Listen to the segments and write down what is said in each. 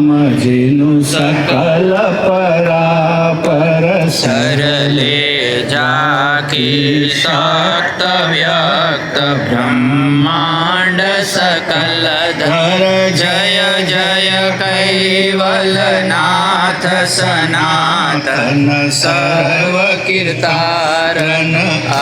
धाम जेनु सकल परापर सरले जाकी शक्त व्यक्त ब्रह्मांड सकल धर जय जय कैवलनाथ सनातन सर्व कीर्तारन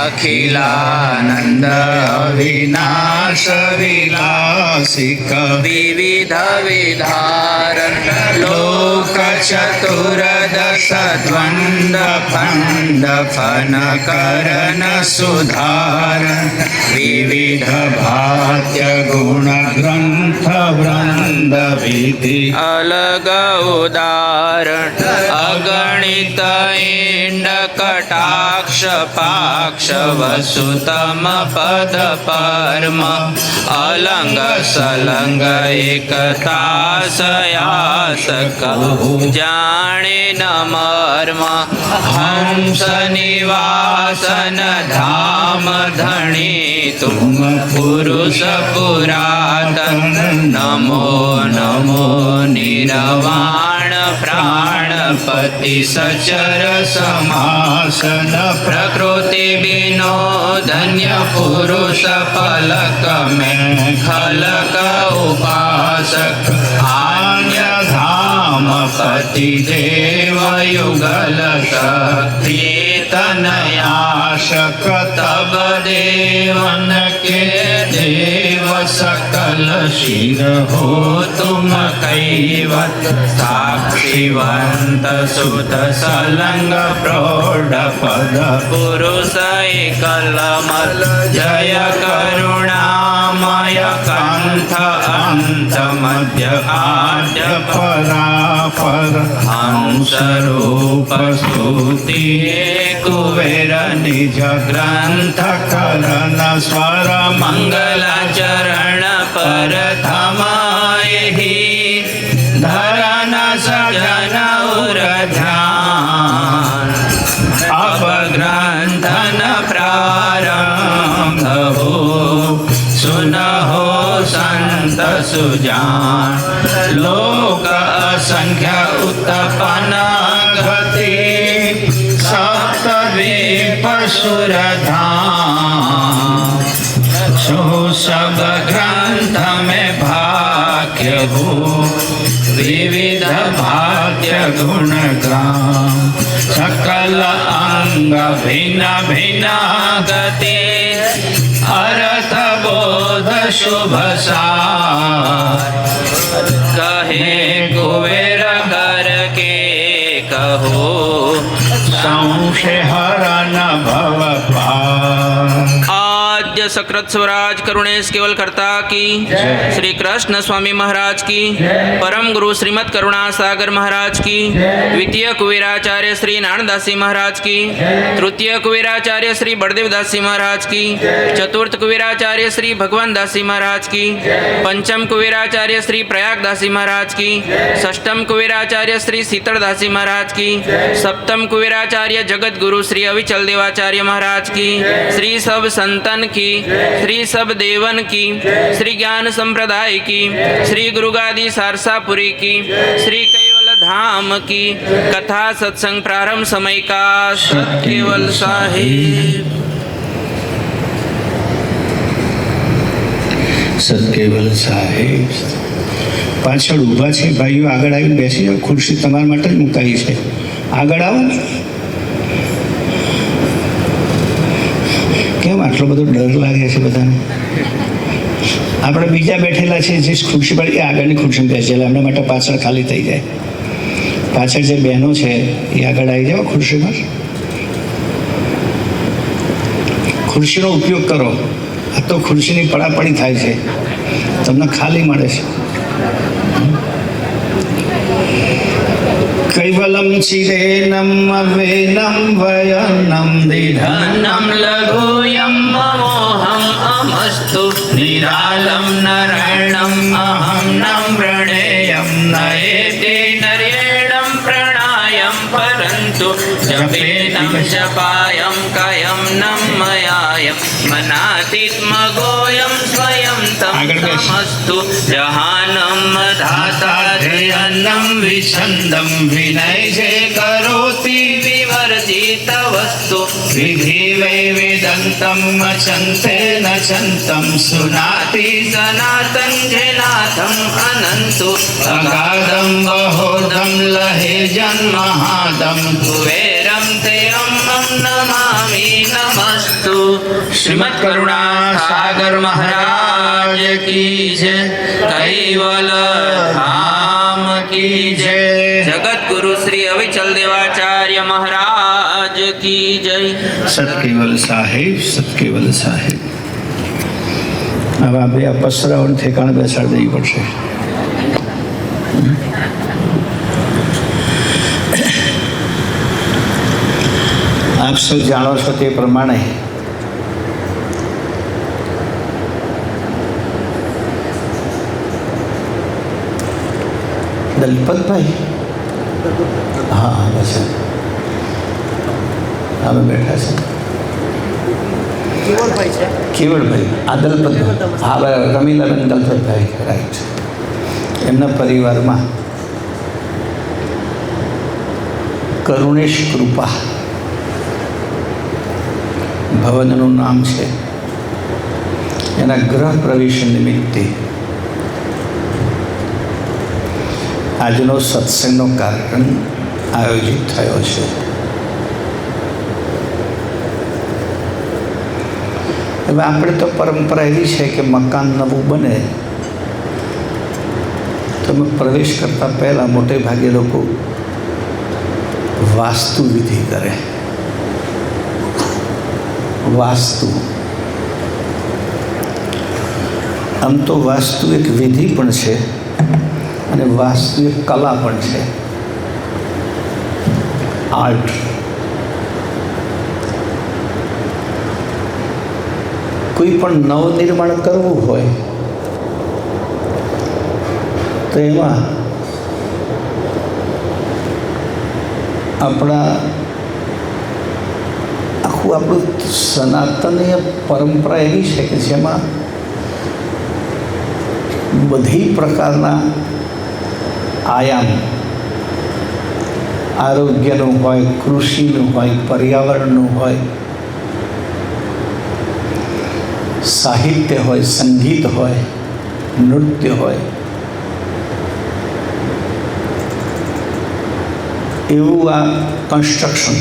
अखिलानंद अविनाश विलासिक विविध विधारण लोक चतुर्दश द्वंद फंड फन करण सुधारण विविध भात्य गुण ग्रंथ वृंद विधि अलग उदाहरण अगणित इंड कटाक्ष पाक्ष वसुतम पद परम अलंग सलंग एकता सयास कहु जाने न मर्म हंस निवासन धाम धनी तुम पुरुष पुरातन नमो नमो निर्वाण प्राणपति सचर समासन प्रकृति बिनो धन्य पुरुष पलक में खलक उपासक आन्य धाम पति देव युगल शक्ति तनयाशक तब देवन के देव सकल शिर हो तुम कैवत साक्षीवंत सुत सलंग प्रौढ़ पद पुरुष कलमल जय करुणामय कंठ अंत मध्य आद्य परापर हंस रूप स्तुति कुबेर निज ग्रंथ करण स्वर मंगलाचरण पर थमाहि धरन सजन उर ध्यान अपग्रंथन प्रारंभ हो सुनहो संत सुजान लोक असंख्य उत्पन्न गति सप्तद्वीप सुरधाम सो सब ग्रंथ में भाग्य हो विविध भाग्य गुण गान सकल अंग भिन्न भिन्न गति अर्थ बोध शुभ सार कहे कुबेर कर के कहो संशय हरण भव पार। आद्य सकृत स्वराज करुणेश केवल कर्ता की श्री कृष्ण स्वामी महाराज की परम गुरु श्रीमद करुणा सागर महाराज की द्वितीय कुबेराचार्य श्री नानदासी महाराज की तृतीय कुबेराचार्य श्री बड़देव दासी महाराज की चतुर्थ कुबेराचार्य श्री भगवान दासी महाराज की पंचम कुबेराचार्य श्री प्रयाग दासी महाराज की षष्ठम कुबेराचार्य श्री शीतल दासी महाराज की सप्तम कुबेराचार्य जगत गुरु श्री अविचल देवाचार्य महाराज की श्री सब संतन की श्री सब देवन की श्री ज्ञान संप्रदाय की श्री गुरुगादी सारसापुरी की श्री कैवल धाम की कथा सत्संग प्रारंभ समय का सत्केवल साहिब સત્કેવલ સાહેબ પાછળ ઊભા છે ભાઈઓ આગળ આવીને બેસી જાઓ ખુરશી તમારા માટે જ મુકાઈ છે આગળ આવો ને કેમ આટલો બધો ડર લાગે છે બધાને આપણે બીજા બેઠેલા છે જે ખુરશી પર એ આગળની ખુરશી બેસેલા એમના માટે પાછળ ખાલી થઈ જાય પાછળ જે બહેનો છે એ આગળ આવી જાઓ ખુરશી પર ખુરશીનો ઉપયોગ કરો આ તો ખુરશીની પડાપડી થાય છે તમને ખાલી મળે છે कैवलम चिरेनम वेनम वयनम निधनम लघुयम मोहम अमस्तु निरालम नरणम अहम नम्रणेयम नयेते नरेणम प्रणायम परंतु जपेनम जपायम कायम नमयायम मनातीत्मगोयम स्वयं तम तमस्तु जहानम धाता ध्येयन्नं विच्छन्दं विनय जे करोति विवर्जित वस्तु विधि वै वेदन्तं मचन्ते न चन्तं सुनाति सनातन जेनाथम् अनन्तु अगाधं बहोदं लहे जन्महादं कुबेरं तेयं नमामि नमस्तु। श्रीमद् करुणा सागर महाराज की जय, कैवल धाम की जय, जगत गुरु श्री अविचल देवाचार्य महाराज की जय। સતકેવલ સાહેબ, સતકેવલ સાહેબ. હવે આ બે પસરાઓને ઠેકાણે બેસાડી દેવી પડશે. આપ સૌ જાણો છો તે પ્રમાણે દલપતભાઈ, હા બસ અમે બેઠા છે. કેવળભાઈ, આ દલપતભાઈ, હા બરાબર, રમીલાબેન દલપતભાઈ, રાઈટ. એમના પરિવારમાં કરુણેશ કૃપા ભવનનું નામ છે. એના ગ્રહ પ્રવેશ નિમિત્તે આજનો સત્સંગનો કાર્યક્રમ આયોજિત થયો છે. હવે આપણે તો પરંપરા એવી છે કે મકાન નવું બને તો પ્રવેશ કરતાં પહેલાં મોટે ભાગે લોકો વાસ્તુ વિધિ કરે. વાસ્તુ, આમ તો વાસ્તુ એક વિધિ પણ છે અને વાસ્તુ એક કલા પણ છે, આર્ટ. કોઈ પણ નવનિર્માણ કરવું હોય તો એમાં આપણા આખું આપણું સનાતનીય પરંપરા એવી છે કે જેમાં બધી પ્રકારના આયામ, આરોગ્યનું હોય, કૃષિનું હોય, પર્યાવરણનું હોય, સાહિત્ય હોય, સંગીત હોય, નૃત્ય હોય, એવું આ કન્સ્ટ્રક્શન,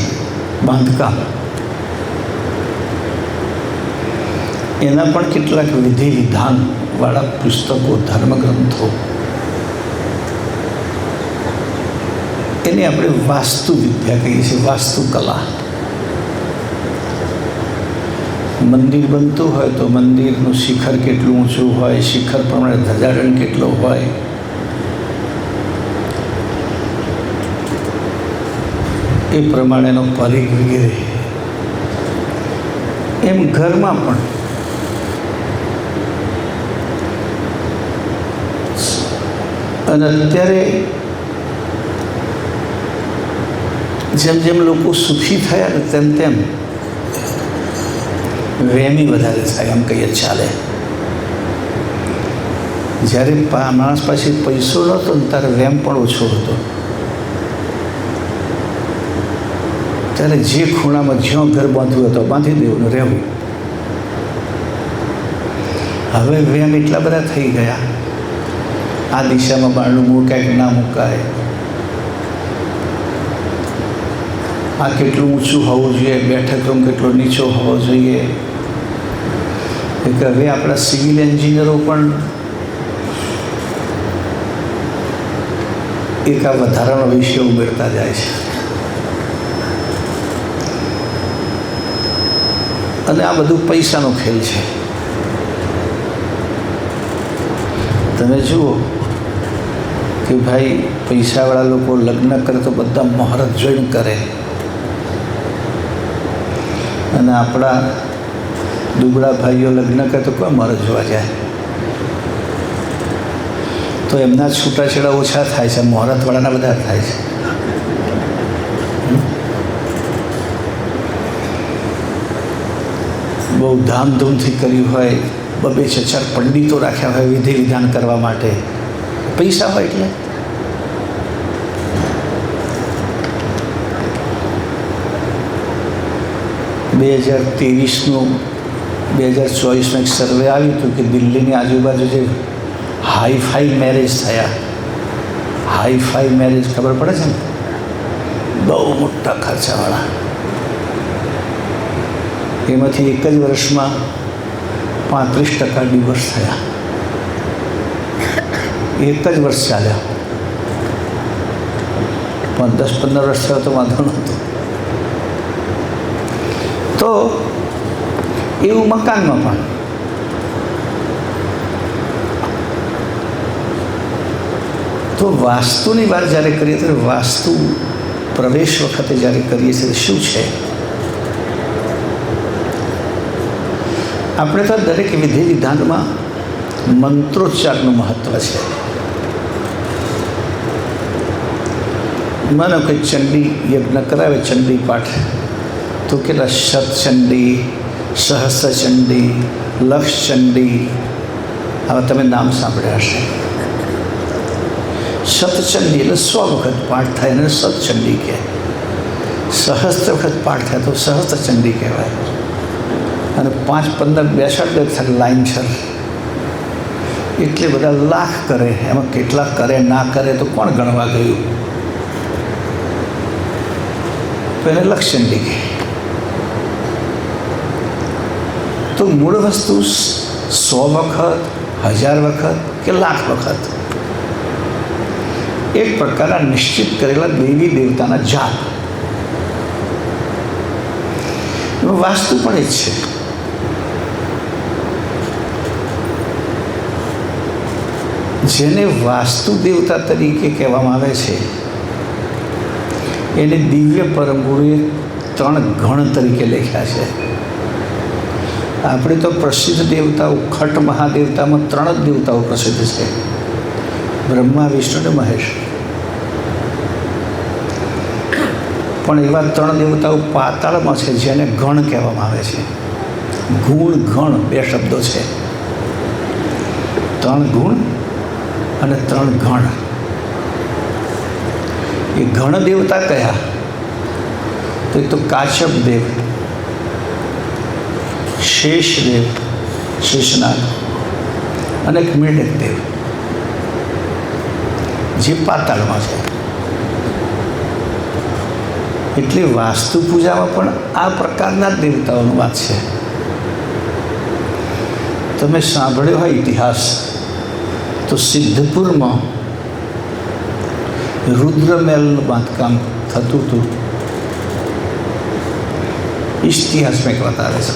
બાંધકામ, એના પણ કેટલાક વિધિ વિધાનવાળા પુસ્તકો, ધર્મગ્રંથો, એને આપણે વાસ્તુ વિદ્યા કહીએ છીએ, વાસ્તુકલા. મંદિર બનતું હોય તો મંદિરનું શિખર કેટલું ઊંચું હોય, શિખર પ્રમાણે ધજારણ કેટલો હોય, એ પ્રમાણેનો પરિઘ વગેરે. એમ ઘરમાં પણ અને અત્યારે જેમ જેમ લોકો સુખી થયા ને તેમ તેમ વહેમી વધારે થાય, આમ કહીએ ચાલે. જ્યારે માણસ પાસે પૈસો નહોતો ને ત્યારે વહેમ પણ ઓછો હતો. ત્યારે જે ખૂણામાં જ્યાં ઘર બાંધવું હતો બાંધી દેવું ને રહેવું. હવે વહેમ એટલા બધા થઈ ગયા, આ દિશામાં બારણું મુકાય કે ના મુકાય, આ કેટલું ઊંચું હોવું જોઈએ, બેઠક રૂમ કેટલો નીચો હોવો જોઈએ. કે હવે આપણા સિવિલ એન્જિનિયરો પણ એક આ વધારાનો વિષય ઉમેરતા જાય છે. અને આ બધું પૈસાનો ખેલ છે. તમે જુઓ કે ભાઈ પૈસાવાળા લોકો લગ્ન કરે તો બધા મુહૂર્ત જોઈને કરે, અને આપણા દુબળા ભાઈઓ લગ્ન કરે તો કોઈ મુહૂર્ત જોવા જાય તો એમના છૂટાછેડા ઓછા થાય છે, મુહૂર્તવાળાના બધા થાય છે. બહુ ધામધૂમથી કર્યું હોય, 2-4 પંડિતો રાખ્યા હોય વિધિ વિધાન કરવા માટે, પૈસા હોય એટલે બે 2023 એક સર્વે આવ્યું હતું કે દિલ્હીની આજુબાજુ જે હાઈફાઈ મેરેજ થયા, હાઈફાઈ મેરેજ ખબર પડે છે ને, બહુ મોટા ખર્ચાવાળા, એમાંથી એક જ વર્ષમાં 35% ડિવોર્સ થયા. એક જ વર્ષ ચાલ્યા, પણ 10-15 વર્ષ થયો તો વાંધો નહોતો. તો એવું મકાનમાં પણ તો વાસ્તુની વાત જ્યારે કરીએ તો વાસ્તુ પ્રવેશ વખતે જ્યારે કરીએ છીએ શું છે, આપણે તો દરેક વિધિ વિધાનમાં મંત્રોચ્ચારનું મહત્ત્વ છે. માનો કે ચંડી યજ્ઞ કરાવે, ચંડી પાઠ, તો કેટલા શતચંડી, સહસ્રચંડી, લક્ષચંડી, આવા તમે નામ સાંભળ્યા હશે. શતચંડી એટલે 100 વખત પાઠ થાય અને શતચંડી કહે. સહસ્ત્ર વખત પાઠ થાય તો સહસ્રચંડી કહેવાય. અને 5-15 62 થાય લાઈન છે, એટલે બધા લાખ કરે, એમાં કેટલા કરે ના કરે તો કોણ ગણવા ગયું? તો એને લક્ષચંડી કહે. તો મૂળ વસ્તુ 100 વખત, 1000 વખત કે લાખ વખત એક પ્રકારના નિશ્ચિત કરેલા દેવી દેવતાના જાપ. વાસ્તુ પણ એ જ છે. જેને વાસ્તુ દેવતા તરીકે કહેવામાં આવે છે એને દિવ્ય પરમ ગુરુએ 3 ગણ તરીકે લખ્યા છે. આપણે તો પ્રસિદ્ધ દેવતાઓ, ખટ મહાદેવતામાં 3 જ દેવતાઓ પ્રસિદ્ધ છે, બ્રહ્મા, વિષ્ણુ અને મહેશ. પણ એવા 3 દેવતાઓ પાતાળમાં છે જેને ગણ કહેવામાં આવે છે. ગુણ ગણ 2 શબ્દો છે, 3 ગુણ અને 3 ગણ. એ ગણ દેવતા કયા? તો એક તો કાશ્યપ દેવ, શેષદેવ, શેષનાગ, અને એક મેઢક દેવ જે પાતાળમાં છે. એટલે વાસ્તુ પૂજામાં પણ આ પ્રકારના દેવતાઓની વાત છે. તમે સાંભળ્યો હોય ઇતિહાસ તો સિદ્ધપુરમાં રુદ્રમહેલનું બાંધકામ થતું હતું. ઇતિહાસમાં એક બતાવે છે.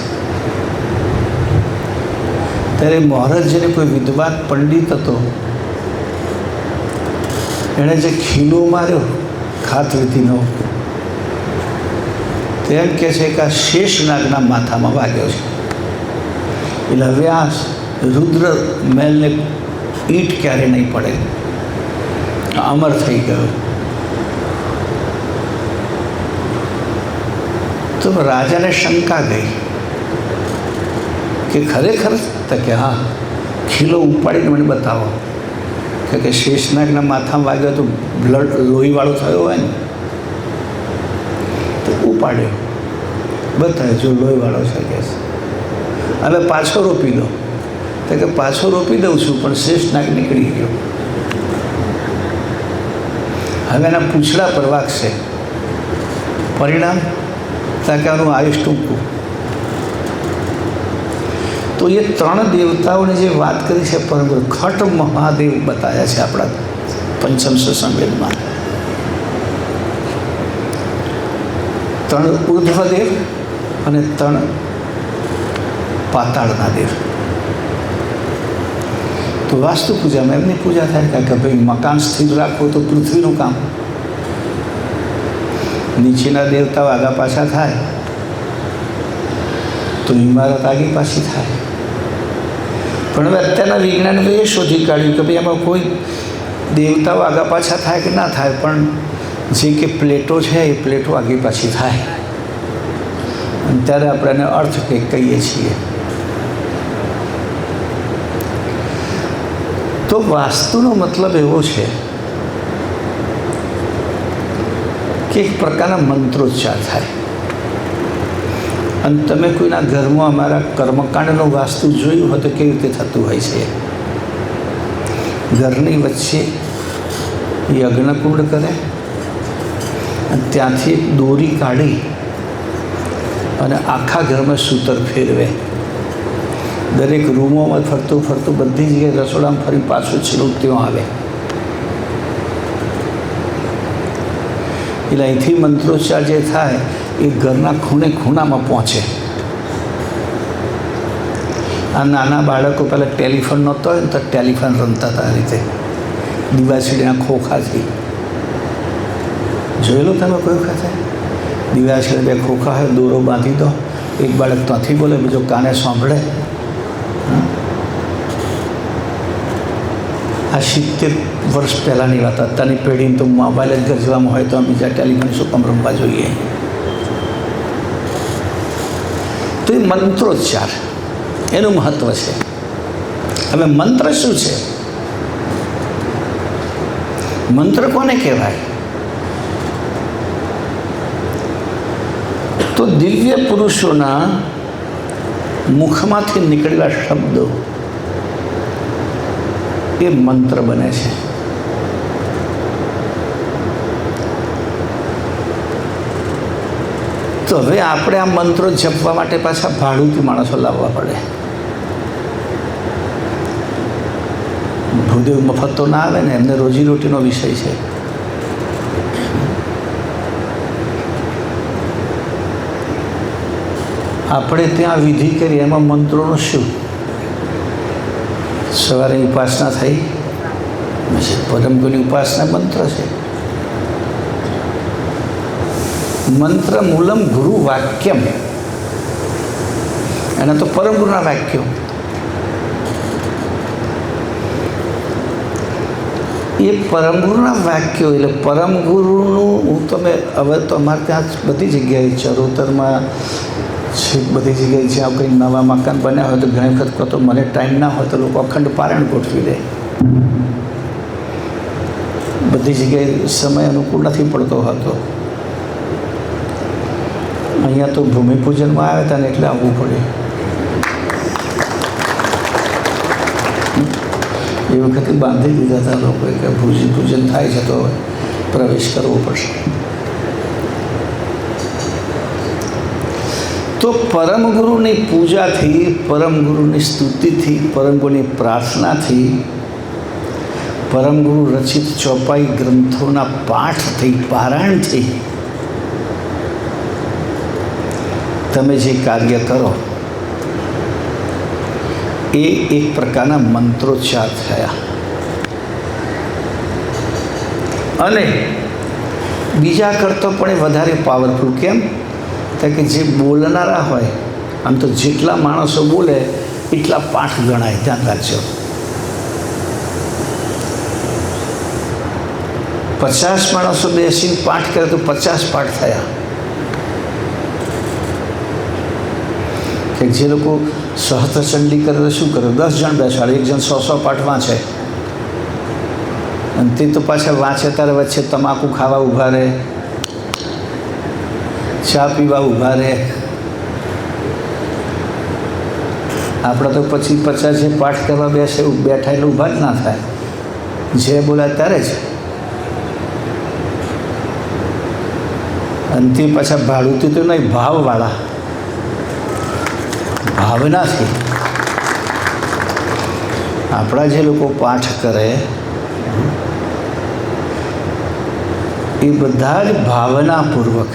ત્યારે મહારાજ જેને કોઈ વિદ્વાન પંડિત હતો, એણે જે ખીલો માર્યો ખાત વિધિનો, તેમ કહે છે કે આ શેષનાગના માથામાં વાગ્યો છે. એટલે હવે આ રુદ્ર મહેલને ઈંટ ક્યારે નહીં પડે, અમર થઈ ગયો. તો રાજાને શંકા ગઈ કે ખરેખર? તો કે હા, ખીલો ઉપાડીને મને બતાવો. કે શેષનાગના માથામાં વાગ્યો તો બ્લડ લોહીવાળો થયો હોય ને, તો ઉપાડ્યો, બતાવ્યો જો લોહીવાળો છે. કે હવે પાછો રોપી દો. તો કે પાછો રોપી દઉં છું, પણ શેષનાગ નીકળી ગયો. હવે એના પૂંછડા પર વાગશે. પરિણામ તાકાનું આયુષ ટૂંકું. તો એ 3 દેવતાઓની જે વાત કરી છે, પરંતુ ખટ મહાદેવ બતાવ્યા છે આપણા પંચમ સંવેદમાં. 3 ઉર્ધ્વદેવ અને 3 પાતાળના દેવ. તો વાસ્તુ પૂજામાં એમની પૂજા થાય કે ભાઈ મકાન સ્થિર રાખવું તો પૃથ્વીનું કામ. નીચેના દેવતાઓ આગા પાછા થાય તો ઇમારત આગી પાછી થાય. પણ હવે અત્યારના વિજ્ઞાનીઓ એ શોધી કાઢ્યું કે ભાઈ એમાં કોઈ દેવતાઓ આગા પાછા થાય કે ના થાય, પણ જે કે પ્લેટો છે એ પ્લેટો આગી પાછી થાય. અને ત્યારે આપણે એને અર્થ કંઈક કહીએ છીએ. તો તો વાસ્તુનો મતલબ એવો છે કે એક પ્રકારના મંત્રોચ્ચાર થાય. અને તમે કોઈના ઘરમાં અમારા કર્મકાંડનો વાસ્તુ જોયું હોય તો કેવી રીતે થતું હોય છે. ઘરની વચ્ચે યજ્ઞકુંડ કરે અને ત્યાંથી એક દોરી કાઢી અને આખા ઘરમાં સૂતર ફેરવે. દરેક રૂમોમાં ફરતું ફરતું બધી જગ્યાએ રસોડામાં ફરી પાછું છેલ્લું ત્યાં આવે. એટલે અહીંથી મંત્રોચ્ચાર જે થાય એ ઘરના ખૂણે ખૂણામાં પહોંચે. આ નાના બાળકો પહેલાં ટેલિફોન નહોતો હોય ને તો ટેલિફોન રમતા હતા. આ રીતે દીવાછડીના ખોખાથી જોયેલું તમે કોઈ વખતે? દીવાછડી બે ખોખા હોય, દોરો બાંધી દો, એક બાળક ત્યાંથી બોલે, બીજો કાને સાંભળે. આ 70 વર્ષ પહેલાંની વાત. અત્યારની પેઢીને તો મોબાઈલ જ ગરજવામાં હોય તો બીજા ટેલિફોન શું કામ રમવા જોઈએ? તો એ મંત્રોચ્ચાર એનું મહત્ત્વ છે. હવે મંત્ર શું છે? મંત્ર કોને કહેવાય? તો દિવ્ય પુરુષોના મુખમાંથી નીકળેલા શબ્દો એ મંત્ર બને છે. તો હવે આપણે આ મંત્રો જપવા માટે પાછા ભાડુંથી માણસો લાવવા પડે. ભૂદેવ મફત તો ના આવે ને, એમને રોજીરોટીનો વિષય છે. આપણે ત્યાં વિધિ કરી એમાં મંત્રોનું શું? સવારે ઉપાસના થઈ, પછી પરમગુરુની ઉપાસના મંત્ર છે. મંત્ર મૂલમ ગુરુ વાક્યમ, એના તો પરમગુરુના વાક્યો. એ પરમગુરુના વાક્યો એટલે પરમગુરુનું હું તમે હવે તો અમારે ત્યાં બધી જગ્યાએ ચરોતરમાં છે, બધી જગ્યાએ જ્યાં કંઈ નવા મકાન બન્યા હોય તો ઘણી વખત કહો તો મને ટાઈમ ના હોય તો લોકો અખંડ પારાયણ ગોઠવી દે. બધી જગ્યાએ સમય અનુકૂળ નથી પડતો હતો. અહીંયા તો ભૂમિપૂજનમાં આવ્યા હતા ને એટલે આવવું પડે. એ વખતે બાંધી દીધા હતા લોકોએ કે ભૂમિપૂજન થાય છે તો પ્રવેશ કરવો પડશે. તો પરમગુરુની પૂજાથી, પરમગુરુની સ્તુતિથી, પરમગુરુની પ્રાર્થનાથી, પરમગુરુ રચિત ચોપાઈ ગ્રંથોના પાઠથી, પારાયણથી તમે જે કાર્ય કરો એ એક પ્રકારના મંત્રોચ્ચાર થયા. અને બીજા કરતો પણ એ વધારે પાવરફુલ. કેમ? કે જે બોલનારા હોય, આમ તો જેટલા માણસો બોલે એટલા પાઠ ગણાય. ધ્યાન રાખજો. 50 માણસો બેસીને પાઠ કરે તો 50 પાઠ થયા. કે જે લોકો સહસ્ત્રચંડી કરે તો શું કરે? 10 જણ બેસાડે, એક જણ 100 પાઠ વાંચે. અને તે તો પાછા વાંચે ત્યારે વચ્ચે તમાકુ ખાવા ઊભા રહે, ચા પીવા ઊભા રહે. આપણે તો પછી 50 જે પાઠ કરવા બેસે બેઠા એટલે ઊભા જ ના થાય. જે બોલાય ત્યારે જ. અને તે પાછા ભાડુંથી તો નહીં, ભાવવાળા, ભાવનાથી. આપણા જે લોકો પાઠ કરે એ બધા જ ભાવનાપૂર્વક,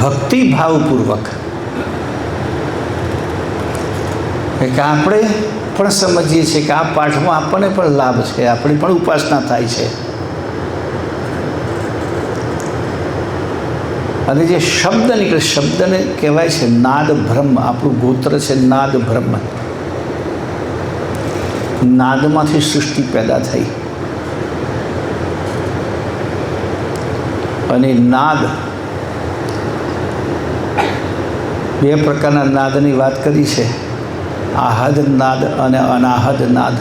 ભક્તિભાવપૂર્વક. કે આપણે પણ સમજીએ છીએ કે આ પાઠમાં આપણને પણ લાભ છે, આપણી પણ ઉપાસના થાય છે. અને જે શબ્દ નીકળે, શબ્દને કહેવાય છે નાદ બ્રહ્મ. આપણું ગોત્ર છે નાદ બ્રહ્મ. નાદમાંથી સૃષ્ટિ પેદા થઈ. અને નાદ, બે પ્રકારના નાદની વાત કરી છે. આહદ નાદ અને અનાહદ નાદ.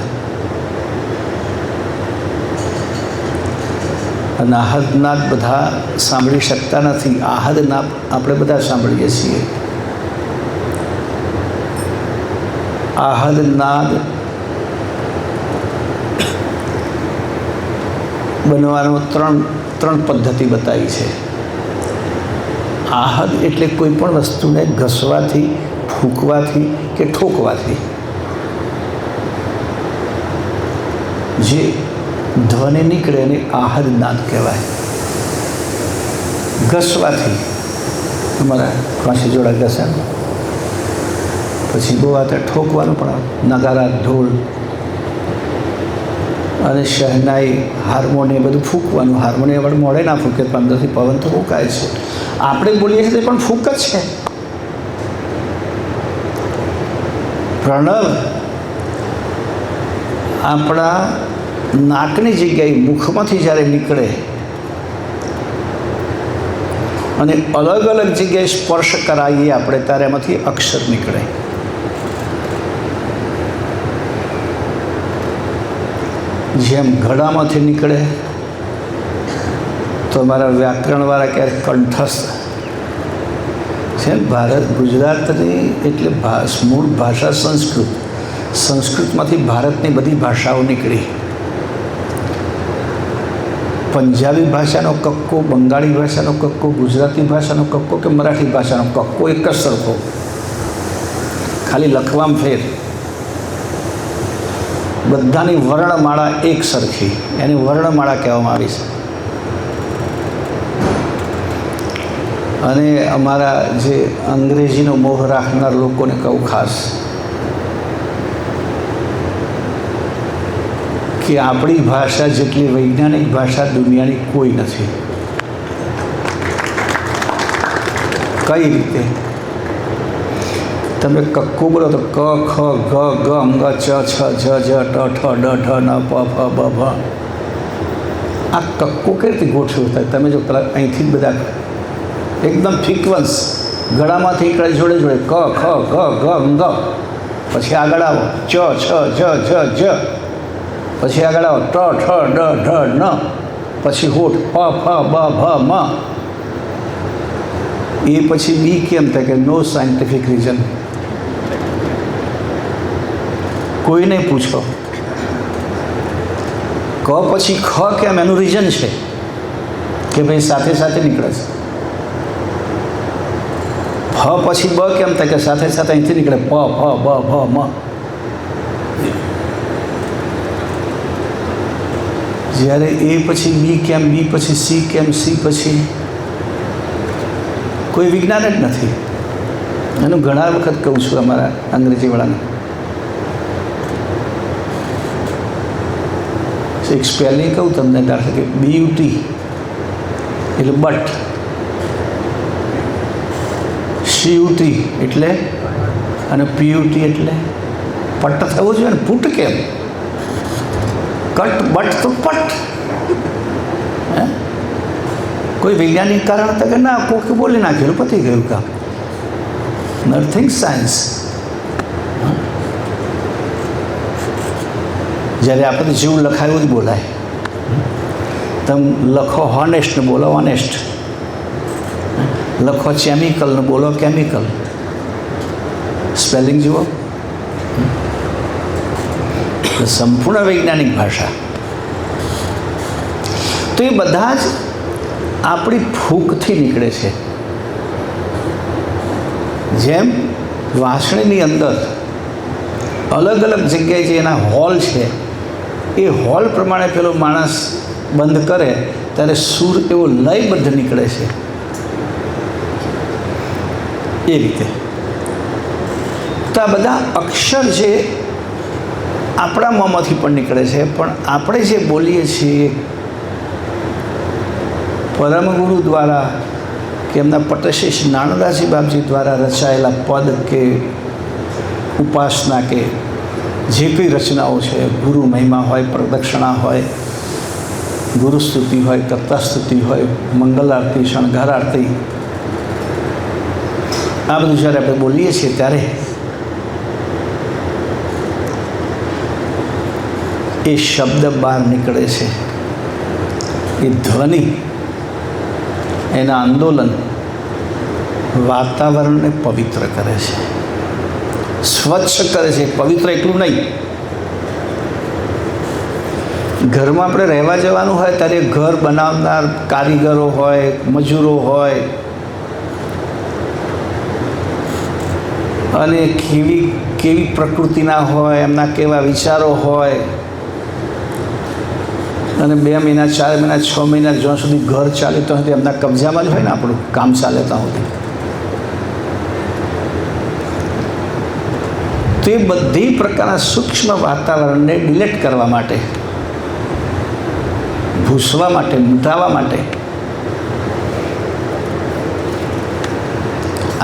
અનાહદ નાદ બધા સાંભળી શકતા નથી, આહદ નાદ આપણે બધા સાંભળીએ છીએ. આહદ નાદ બનવાનો ત્રણ પદ્ધતિ બતાવી છે. આહદ એટલે કોઈ પણ વસ્તુને ઘસવાથી, ફૂંકવાથી કે ઠોકવાથી જે ધ્વનિ નીકળે એને આહદ નાદ કહેવાય. ઘસવાથી અમારા કાંસી જોડા ઘસે, પછી બહુ આ ઠોકવાનું પણ નગારા, ઢોલ અને શહેનાઈ, હાર્મોનિયમ બધું ફૂંકવાનું. હાર્મોનિયમ આપણે મોડે ના ફૂંકે, પણ અંદરથી પવન તો ફૂંકાય છે. આપણે બોલીએ છીએ તે પણ ફૂંક જ છે. પ્રણવ આપણા નાકની જગ્યાએ મુખમાંથી જ્યારે નીકળે અને અલગ અલગ જગ્યાએ સ્પર્શ કરાવીએ આપણે, ત્યારે એમાંથી અક્ષર નીકળે. જેમ ગળામાંથી નીકળે તો અમારા વ્યાકરણવાળા ક્યારેક કંઠસ્થ છે. ભારત ગુજરાતની એટલે મૂળ ભાષા સંસ્કૃત, સંસ્કૃતમાંથી ભારતની બધી ભાષાઓ નીકળી. પંજાબી ભાષાનો કક્કો, બંગાળી ભાષાનો કક્કો, ગુજરાતી ભાષાનો કક્કો કે મરાઠી ભાષાનો કક્કો એક જ સરખો, ખાલી લખવામાં ફેર. બધાની વર્ણમાળા એક સરખી, એને વર્ણમાળા કહેવામાં આવી છે. અને અમારા જે અંગ્રેજીનો મોહ રાખનાર લોકોને કહું ખાસ કે આપણી ભાષા જેટલી વૈજ્ઞાનિક ભાષા દુનિયાની કોઈ નથી. કઈ રીતે? તમે કક્કો બોલો તો ક, ખ, ગ, ગ, અંગ, ચ, છ, જ, જ, ટ, ઠ, ડ, ઢ, ન, પ, ફ, બ, ભ. આ કક્કો કઈ રીતે ગોઠવ્યો થાય? તમે જો પેલા અહીંથી જ બધા એકદમ ફ્રીક્વન્સ ગળામાંથી એકડા જોડે જોડે ક, ખ, ગ, ગ, અંગ, પછી આગળ આવો ચ, છ, જ, જ, જ, પછી આગળ આવો ટ, ઠ, ડ, ઢ, ન, પછી હોઠ પ, ફ, બ, ભ, મ. એ પછી બી કેમ થાય કે નો સાયન્ટિફિક રીઝન. કોઈને પૂછો ક પછી ખ કેમ, એનું રીઝન છે કે ભાઈ સાથે સાથે નીકળે છે. ફ પછી બ કેમ થાય કે સાથે સાથે અહીંથી નીકળે પ, ફ, બ, ભ, મ. જ્યારે એ પછી બી કેમ, બી પછી સી કેમ, સી પછી કોઈ વિજ્ઞાન જ નથી. એનું ઘણા વખત કહું છું અમારા અંગ્રેજીવાળાને. એક સ્પેલિંગ કહું તમને, દાખલા કે BUT એટલે બટ, CUT એટલે અને PUT એટલે પટ થવું જોઈએ ને. પુટ કેમ? કટ બટ તો પટ. હે, કોઈ વૈજ્ઞાનિક કારણ હતા કે ના, કોક બોલી નાખેલું, પતી ગયું કામ. Nothing science. જ્યારે આપણે જેવું લખાયું જ બોલાય. તમે લખો હોનેસ્ટ ને બોલો ઓનેસ્ટ, લખો કેમિકલ ને બોલો કેમિકલ. સ્પેલિંગ જુઓ. સંપૂર્ણ વૈજ્ઞાનિક ભાષા. તો એ બધા જ આપણી ફૂંકથી નીકળે છે. જેમ વાંસળીની અંદર અલગ અલગ જગ્યાએ જે એના હોલ છે, એ હોલ પ્રમાણે પેલો માણસ બંધ કરે ત્યારે સૂર એવો લયબદ્ધ નીકળે છે. એ રીતે તો આ બધા અક્ષર જે આપણા મોંમાંથી પણ નીકળે છે, પણ આપણે જે બોલીએ છીએ પરમગુરુ દ્વારા કે એમના પટશીશ નાનદાસજી બાપજી દ્વારા રચાયેલા પદ કે ઉપાસના કે જે કંઈ રચનાઓ છે, ગુરુ મહિમા હોય, પ્રદક્ષિણા હોય, ગુરુ સ્તુતિ હોય, કરતા સ્તુતિ હોય, મંગલ આરતી, શણગાર આરતી, આ બધું જ્યારે આપણે બોલીએ છીએ ત્યારે એ શબ્દ બહાર નીકળે છે, એ ધ્વનિ, એના આંદોલન વાતાવરણને પવિત્ર કરે છે, સ્વચ્છ કરે છે. પવિત્ર એટલું નહીં, ઘરમાં આપણે રહેવા જવાનું હોય ત્યારે ઘર બનાવનાર કારીગરો હોય, મજૂરો હોય, અને કેવી પ્રકૃતિના હોય, એમના કેવા વિચારો હોય, અને 2 મહિના, 4 મહિના, 6 મહિના જ્યાં સુધી ઘર ચાલે ત્યાં સુધી એમના કબજામાં જ હોય ને આપણું કામ ચાલે ત્યાં સુધી. તો એ બધી પ્રકારના સૂક્ષ્મ વાતાવરણને ડિલેટ કરવા માટે, ભૂસવા માટે, મિટાવવા માટે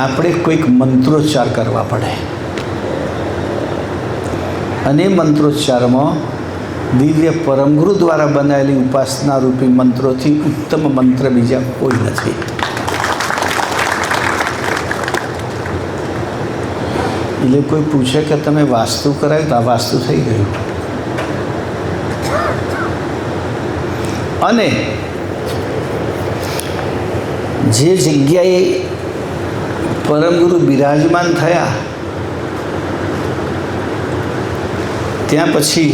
આપણે કોઈક મંત્રોચ્ચાર કરવા પડે. અને મંત્રોચ્ચારમાં દિવ્ય પરમગુરુ દ્વારા બનાવેલી ઉપાસના રૂપી મંત્રોથી ઉત્તમ મંત્ર બીજા કોઈ નથી. એટલે કોઈ પૂછે કે તમે વાસ્તુ કરાવ્યું તો આ વાસ્તુ થઈ ગયું. અને જે જગ્યાએ પરમગુરુ બિરાજમાન થયા ત્યાં પછી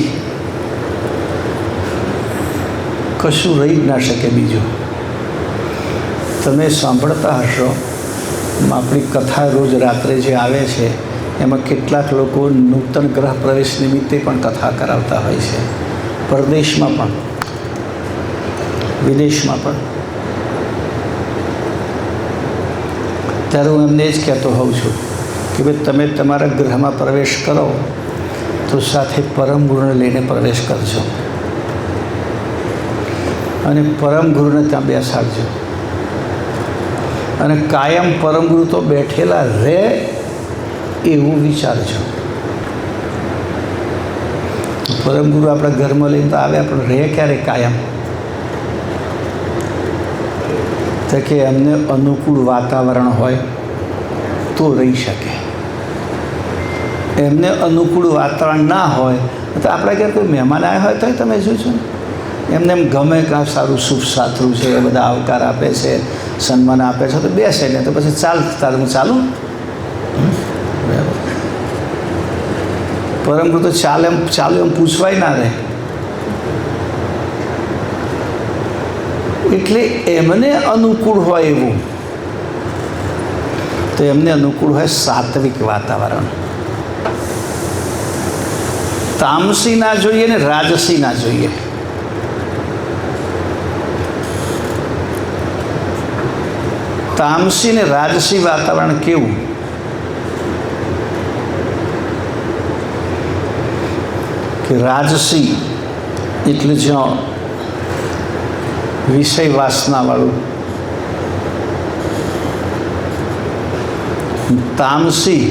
કશું રહી જ ના શકે બીજું. તમે સાંભળતા હશો, આપણી કથા રોજ રાત્રે જે આવે છે એમાં કેટલાક લોકો નૂતન ગ્રહ પ્રવેશ નિમિત્તે પણ કથા કરાવતા હોય છે, પરદેશમાં પણ, વિદેશમાં પણ. ત્યારે હું એમને જ કહેતો હોઉં છું કે ભાઈ તમે તમારા ગ્રહમાં પ્રવેશ કરો તો સાથે પરમ ગુરુને લઈને પ્રવેશ કરજો અને પરમ ગુરુને ત્યાં બેસાડજો. અને કાયમ પરમ ગુરુ તો બેઠેલા રહે એવું વિચારજો. પરમ ગુરુ આપણા ઘરમાં લઈને તો આવ્યા પણ રહે ક્યારે કાયમ? તો કે એમને અનુકૂળ વાતાવરણ હોય તો રહી શકે. એમને અનુકૂળ વાતાવરણ ના હોય તો આપણા ઘેર કોઈ મહેમાન આવ્યા હોય તો તમે જોજો ને, એમને એમ ગમે કે આ સારું શુભ સાથરું છે, એ બધા આવકાર આપે છે, સન્માન આપે છે, તો બેસે ને તો પછી તારે હું ચાલું. પરંતુ તો ચાલુ એમ પૂછવાય ના રહે. એટલે એમને અનુકૂળ હોય એવું, તો એમને અનુકૂળ હોય સાત્વિક વાતાવરણ. તામસી ના જોઈએ ને રાજસી ના જોઈએ. તામસી ને રાજસી વાતાવરણ કેવું? કે રાજસી એટલે જ્યાં વિષય વાસનાવાળું, તામસી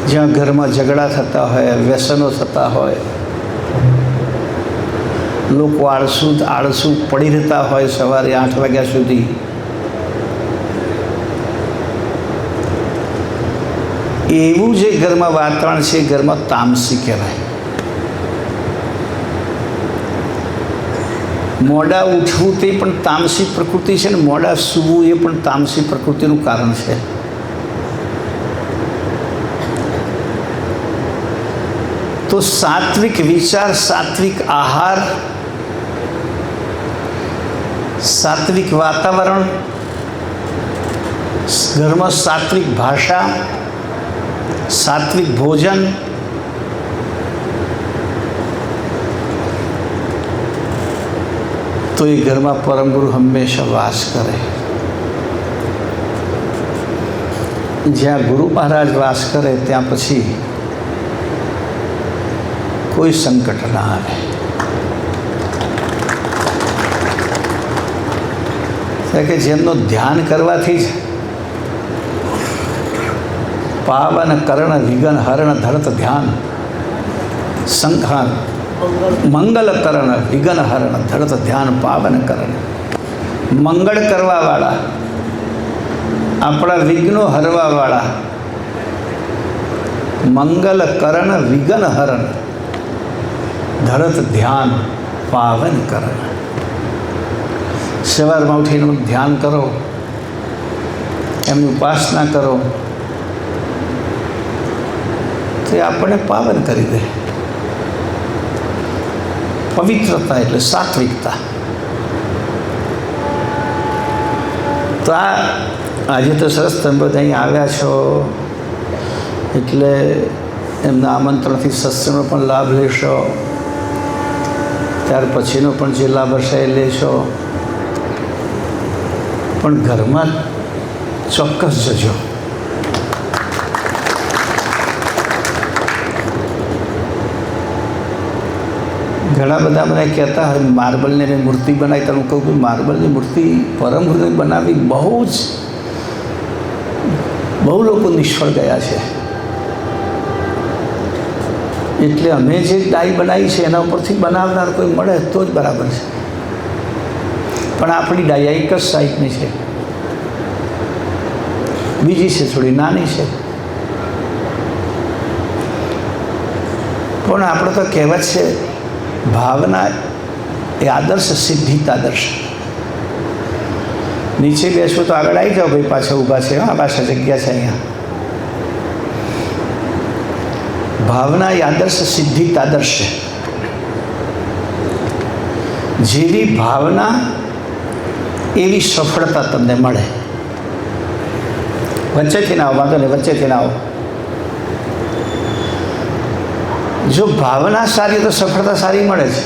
જ્યાં ઘરમાં ઝઘડા થતા હોય, વ્યસનો થતા હોય, લોકો આળસુ પડી રહેતા હોય સવારે 8 વાગ્યા સુધી, એવું જે ઘરમાં વાતાવરણ છે એ ઘરમાં તામસી કહેવાય. મોડા ઉઠવું તે પણ તામસી પ્રકૃતિ છે ને મોડા સૂવું એ પણ તામસી પ્રકૃતિનું કારણ છે. તો સાત્વિક વિચાર, સાત્વિક આહાર, સાત્વિક વાતાવરણ, ઘરમાં સાત્વિક ભાષા, સાત્વિક ભોજન, તો એ ઘરમાં પરમગુરુ હંમેશા વાસ કરે. જ્યાં ગુરુ મહારાજ વાસ કરે ત્યાં પછી કોઈ સંકટ ના આવે. કે જેમનું ધ્યાન કરવાથી જ પાવન કરણ વિઘન હરણ ધરત ધ્યાન સંઘાન મંગલ કરણ વિઘન હરણ ધરત ધ્યાન પાવન કરણ. મંગળ કરવાવાળા, આપણા વિઘ્નો હરવાવાળા, મંગલ કરણ વિઘન હરણ ધરત ધ્યાન પાવન કરણ. સવારમાં ઉઠીને ધ્યાન કરો, એમની ઉપાસના કરો, તો એ આપણને પાવન કરી દે. પવિત્રતા એટલે સાત્વિકતા. તો આજે તો સરસ તમે બધા અહીં આવ્યા છો એટલે એમના આમંત્રણથી સત્સંગનો પણ લાભ લેશો, ત્યાર પછીનો પણ જે લાભ હશે એ લેશો. પણ ઘરમાં ચોક્કસ જજો. ઘણા બધા મને કહેતા હોય માર્બલની મેં મૂર્તિ બનાવી, તો હું કહું કે માર્બલની મૂર્તિ પરમ હૃદય બનાવી બહુ લોકો નિષ્ફળ ગયા છે. એટલે અમે જે ડાઈ બનાવી છે એના ઉપરથી બનાવનાર કોઈ મળે તો જ બરાબર છે. પણ આપણી ડાઈ એક જ સાઈઝની છે, બીજી છે થોડી નાની છે. પણ આપણે તો કહેવત છે, ભાવના એ આદર્શ સિદ્ધિત આદર્શ. નીચે બેસવો તો આગળ આવી જાઓ ભાઈ, પાછા ઊભા છે. હા, પાછા જગ્યા છે અહીંયા. ભાવના એ આદર્શ સિદ્ધિત આદર્શ છે. જેવી ભાવના એવી સફળતા તમને મળે. વચ્ચેથી ના આવો, વાંધો નહીં, વચ્ચેથી ના આવો. જો ભાવના સારી તો સફળતા સારી મળે છે.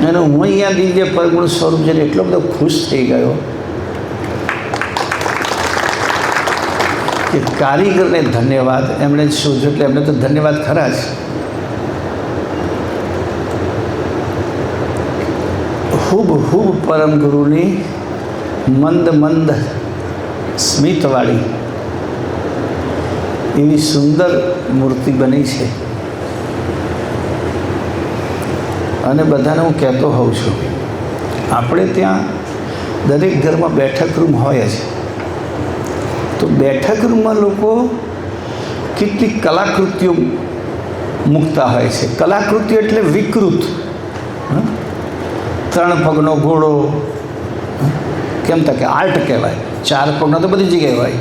અને હું અહીંયા દિવ્ય પરગુણ સ્વરૂપ જઈને એટલો બધો ખુશ થઈ ગયો કે કારીગરને ધન્યવાદ. એમણે શોધ્યું એટલે એમને તો ધન્યવાદ ખરા જ. હુબ પરમ ગુરુની મંદ મંદ સ્મિતવાળી એવી સુંદર મૂર્તિ બની છે. અને બધાને હું કહેતો હોઉં છું, આપણે ત્યાં દરેક ઘરમાં બેઠક રૂમ હોય જ. તો બેઠક રૂમમાં લોકો કેટલીક કલાકૃતિઓ મૂકતા હોય છે. કલાકૃતિઓ એટલે વિકૃત. 3 પગનો ઘોડો, કેમ તો કે આર્ટ કહેવાય. 4 પગનો તો બધી જગ્યાએ હોય.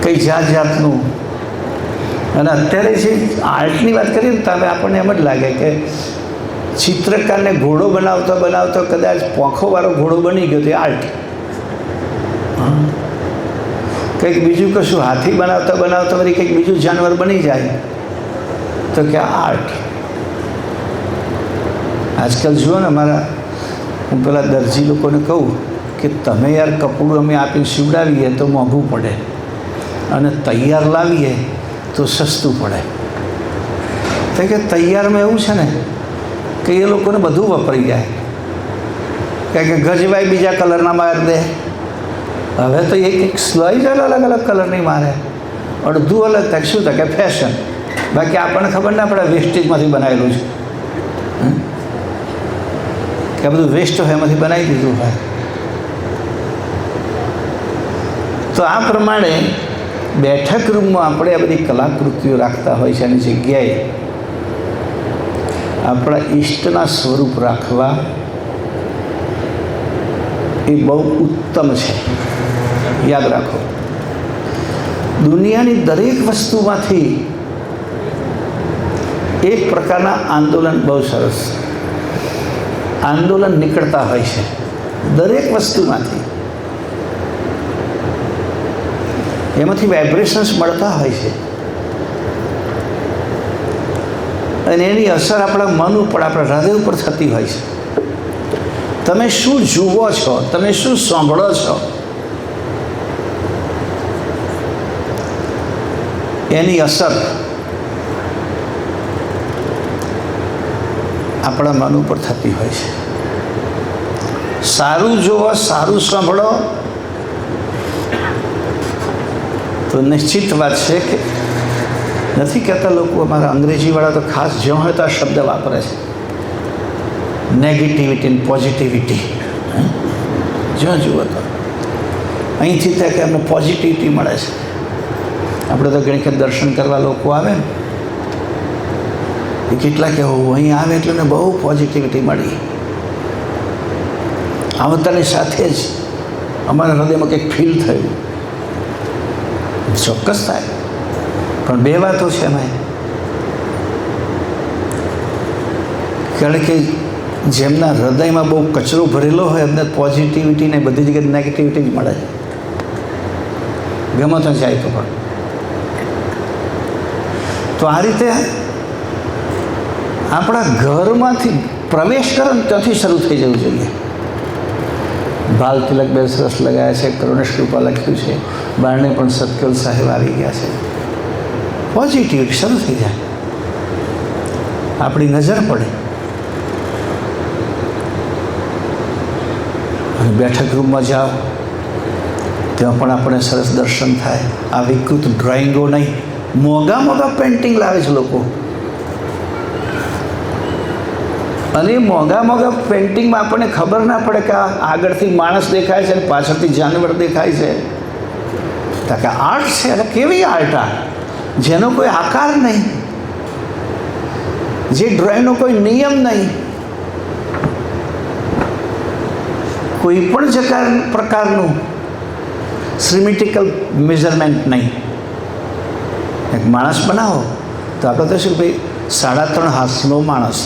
કંઈ જાત જાતનું. અને અત્યારે જે આર્ટની વાત કરીએ ને તો આપણને એમ જ લાગે કે ચિત્રકારને ઘોડો બનાવતો બનાવતો કદાચ પોંખોવાળો ઘોડો બની ગયો તો એ આર્ટ. કંઈક બીજું કશું હાથી બનાવતા બનાવતા વળી કંઈક બીજું જાનવર બની જાય તો કે આર્ટ. આજકાલ જુઓ ને, હું પેલા દરજી લોકોને કહું કે તમે યાર કપડું અમે આપીને સીવડાવીએ તો મોંઘું પડે, અને તૈયાર લાવીએ તો સસ્તું પડે. તો કે તૈયારમાં એવું છે ને કે એ લોકોને બધું વપરાઈ જાય. કારણ કે ગજવાઈ બીજા કલરના મારી દે. હવે તો એક સ્લાઇઝ અલગ અલગ કલરની મારે, અડધું અલગ થાય. શું થાય કે ફેશન. બાકી આપણને ખબર ના પડે વેસ્ટેજમાંથી બનાવેલું છે, કે બધું વેસ્ટ હોય એમાંથી બનાવી દીધું હોય. તો આ પ્રમાણે બેઠક રૂમમાં આપણે આ બધી કલાકૃતિઓ રાખતા હોય છે. એની જગ્યાએ આપણા ઈષ્ટના સ્વરૂપ રાખવા એ બહુ ઉત્તમ છે. યાદ રાખો, દુનિયાની દરેક વસ્તુમાંથી એક પ્રકારના આંદોલન, બહુ સરસ આંદોલન નીકળતા હોય છે દરેક વસ્તુમાંથી. એમાંથી વાઇબ્રેશન્સ મળતા હોય છે, અને એની અસર આપણા મન ઉપર, આપણા હૃદય ઉપર થતી હોય છે. તમે શું જુઓ છો, તમે શું સાંભળો છો, એની અસર આપણા મન ઉપર થતી હોય છે. સારું જુઓ, સારું સાંભળો તો નિશ્ચિત વાત છે કે નથી કહેતા લોકો, અમારા અંગ્રેજીવાળા તો ખાસ જ્યાં હોય તો આ શબ્દ વાપરે છે, નેગેટિવિટી અને પોઝિટિવિટી. જ્યાં જુઓ તો અહીંથી થાય કે અમને પોઝિટિવિટી મળે છે. આપણે તો ઘણી વખત દર્શન કરવા લોકો આવે ને એ કેટલા કહેવું અહીં આવે એટલે મને બહુ પોઝિટિવિટી મળી. આવતાની સાથે જ અમારા હૃદયમાં કંઈક ફીલ થયું. ચોક્કસ થાય, પણ બે વાતો છે એમાં. કારણ કે જેમના હૃદયમાં બહુ કચરો ભરેલો હોય એમને પોઝિટિવિટી ને બધી જગ્યાએ નેગેટિવિટી જ મળે, ગમે તો જાય તો પણ. તો આ રીતે આપણા ઘરમાંથી પ્રવેશ કરે ને ત્યાંથી શરૂ થઈ જવું જોઈએ. બાલ તિલક બે સરસ લગાવ્યા છે, કરુણેશ કૃપા લખ્યું છે, બારણે પણ સતકેલ સાહેબ આવી ગયા છે. પોઝિટિવિટી શરૂ થઈ જાય, આપણી નજર પડે. અને બેઠક રૂમમાં જાઓ ત્યાં પણ આપણે સરસ દર્શન થાય. આ વિકૃત ડ્રોઈંગો નહીં, મોંઘા મોંઘા પેઇન્ટિંગ લાવે છે લોકો, અને મોંઘા મોંઘા પેઇન્ટિંગમાં આપણને ખબર ના પડે કે આ આગળથી માણસ દેખાય છે અને પાછળથી જાનવર દેખાય છે. તો કે આર્ટ છે, અને કેવી આર્ટ આ જેનો કોઈ આકાર નહીં, જે ડ્રોઈંગનો કોઈ નિયમ નહીં, કોઈ પણ પ્રકારનું સિમેટ્રિકલ મેઝરમેન્ટ નહીં. એક માણસ બનાવો તો આપણે તો શું ભાઈ 3.5 હાથનો માણસ,